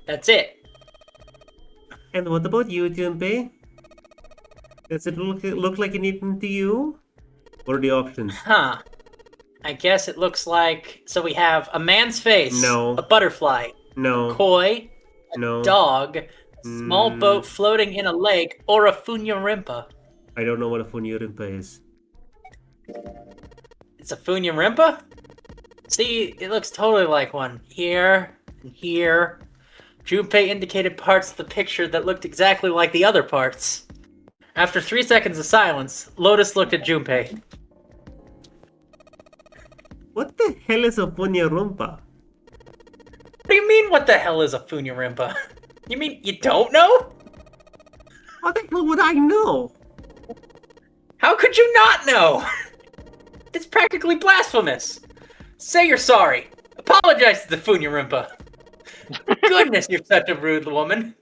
That's it. And what about you, Junpei? Does it look like anything to you? What are the options? Huh. I guess it looks like... So we have a man's face, No. a butterfly, No. koi, No. dog, a small Mm. boat floating in a lake, or a Funyarimpa. I don't know what a Funyarimpa is. It's a Funyarimpa? See, it looks totally like one. Here and here. Junpei indicated parts of the picture that looked exactly like the other parts. After 3 seconds of silence, Lotus looked at Junpei. What the hell is a Funyarimpa? What do you mean, what the hell is a Funyarimpa? You mean you don't know? How the hell would I know? How could you not know? It's practically blasphemous. Say you're sorry. Apologize to the Funyarimpa. Goodness, you're such a rude woman.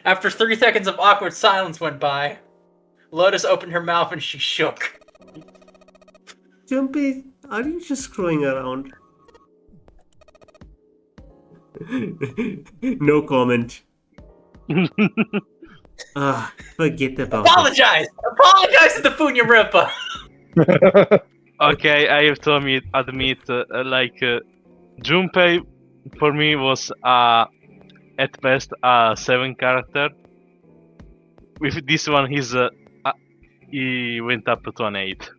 After 3 seconds of awkward silence went by, Lotus opened her mouth and she shook. Junpei, are you just screwing around? No comment. Forget about it. Apologize! Apologize to the Funyarimpa! Okay, I have to admit, Junpei for me was at best a 7 character. With this one, he went up to an 8.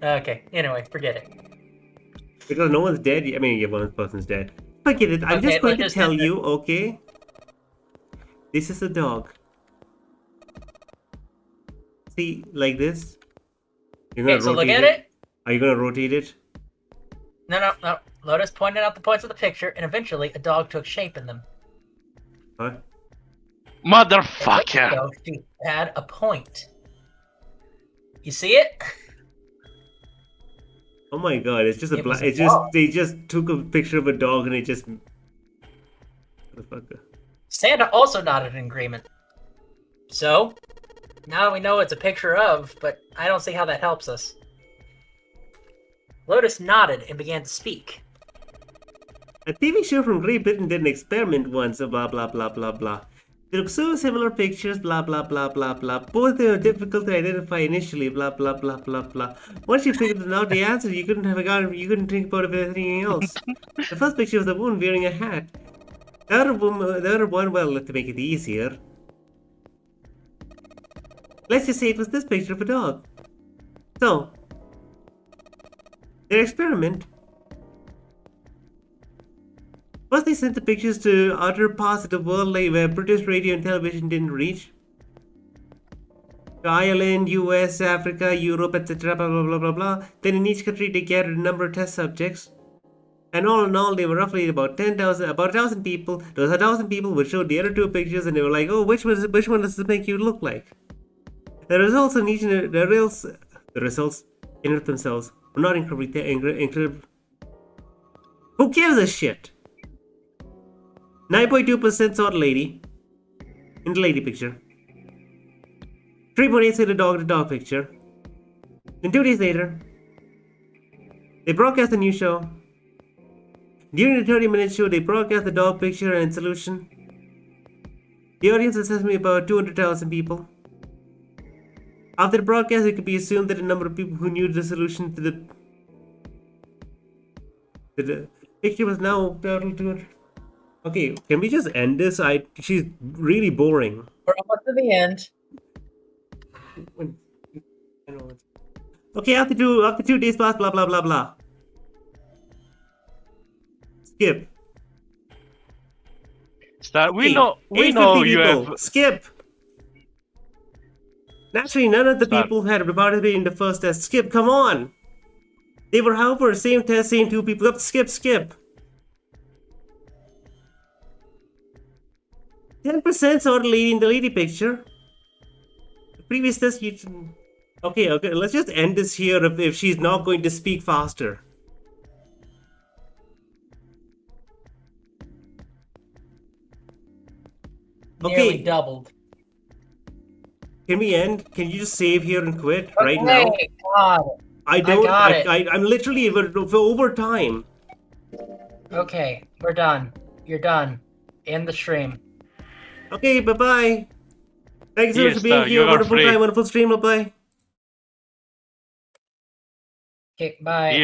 Okay, anyway, forget it. Because no one's dead. I mean, yeah, one person's dead. Forget it. I'm Okay, just going to let's tell just- you, okay? This is a dog. See, like this? You're gonna Okay, so look rotate at it. Are you gonna rotate it? No. Lotus pointed out the points of the picture, and eventually a dog took shape in them. Huh? Motherfucker! So she had a point. You see it? Oh my god, it's just a It black. was a It's just dog. they just took a picture of a dog and it just. Motherfucker. Santa also nodded in agreement. So, now we know it's a picture of, but I don't see how that helps us. Lotus nodded and began to speak. A TV show from Great Britain did an experiment once, blah blah blah blah blah. They look so similar pictures, blah blah blah blah blah. Both they were difficult to identify initially, blah blah blah blah blah. Once you figured out the answer, you couldn't think about anything else. The first picture was a woman wearing a hat. The other one, well, to make it easier, let's just say it was this picture of a dog. So, their experiment. First, they sent the pictures to other parts of the world like where British radio and television didn't reach. To Ireland, US, Africa, Europe, etc. Blah blah blah blah blah. Then in each country they gathered a number of test subjects. And all in all, they were roughly about 1,000 people. Those 1,000 people would show the other two pictures, and they were like, "Oh, which one does this make you look like?" The results in each in and of themselves were not incredible. Who gives a shit? 9.2% saw the lady in the lady picture. 3.8 saw the dog in the dog picture. Then 2 days later, they broadcast a new show. During the 30-minute show, they broadcast the dog picture and solution. The audience was estimated about 200,000 people. After the broadcast, it could be assumed that the number of people who knew the solution to the picture was now total 200. Okay, can we just end this? She's really boring. We're almost to the end. Okay, after 2 days pass, blah blah blah blah. Skip. We Okay, know 850 you people. have. Skip. Naturally, none of the Start. people had participated in the first test. Skip, come on. They were however same test, same 2 people. Up, skip. 10% saw the lady in the lady picture. The previous test, okay, let's just end this here if she's not going to speak faster. nearly Okay, doubled. can we end? Can you just save here and quit right now? Okay, God. I don't. got it. I'm literally for overtime. Okay, we're done. You're done. End the stream. Okay, bye bye. Thanks so much Yes, for being you here. are Wonderful free. time, wonderful stream. Bye bye. Okay, bye.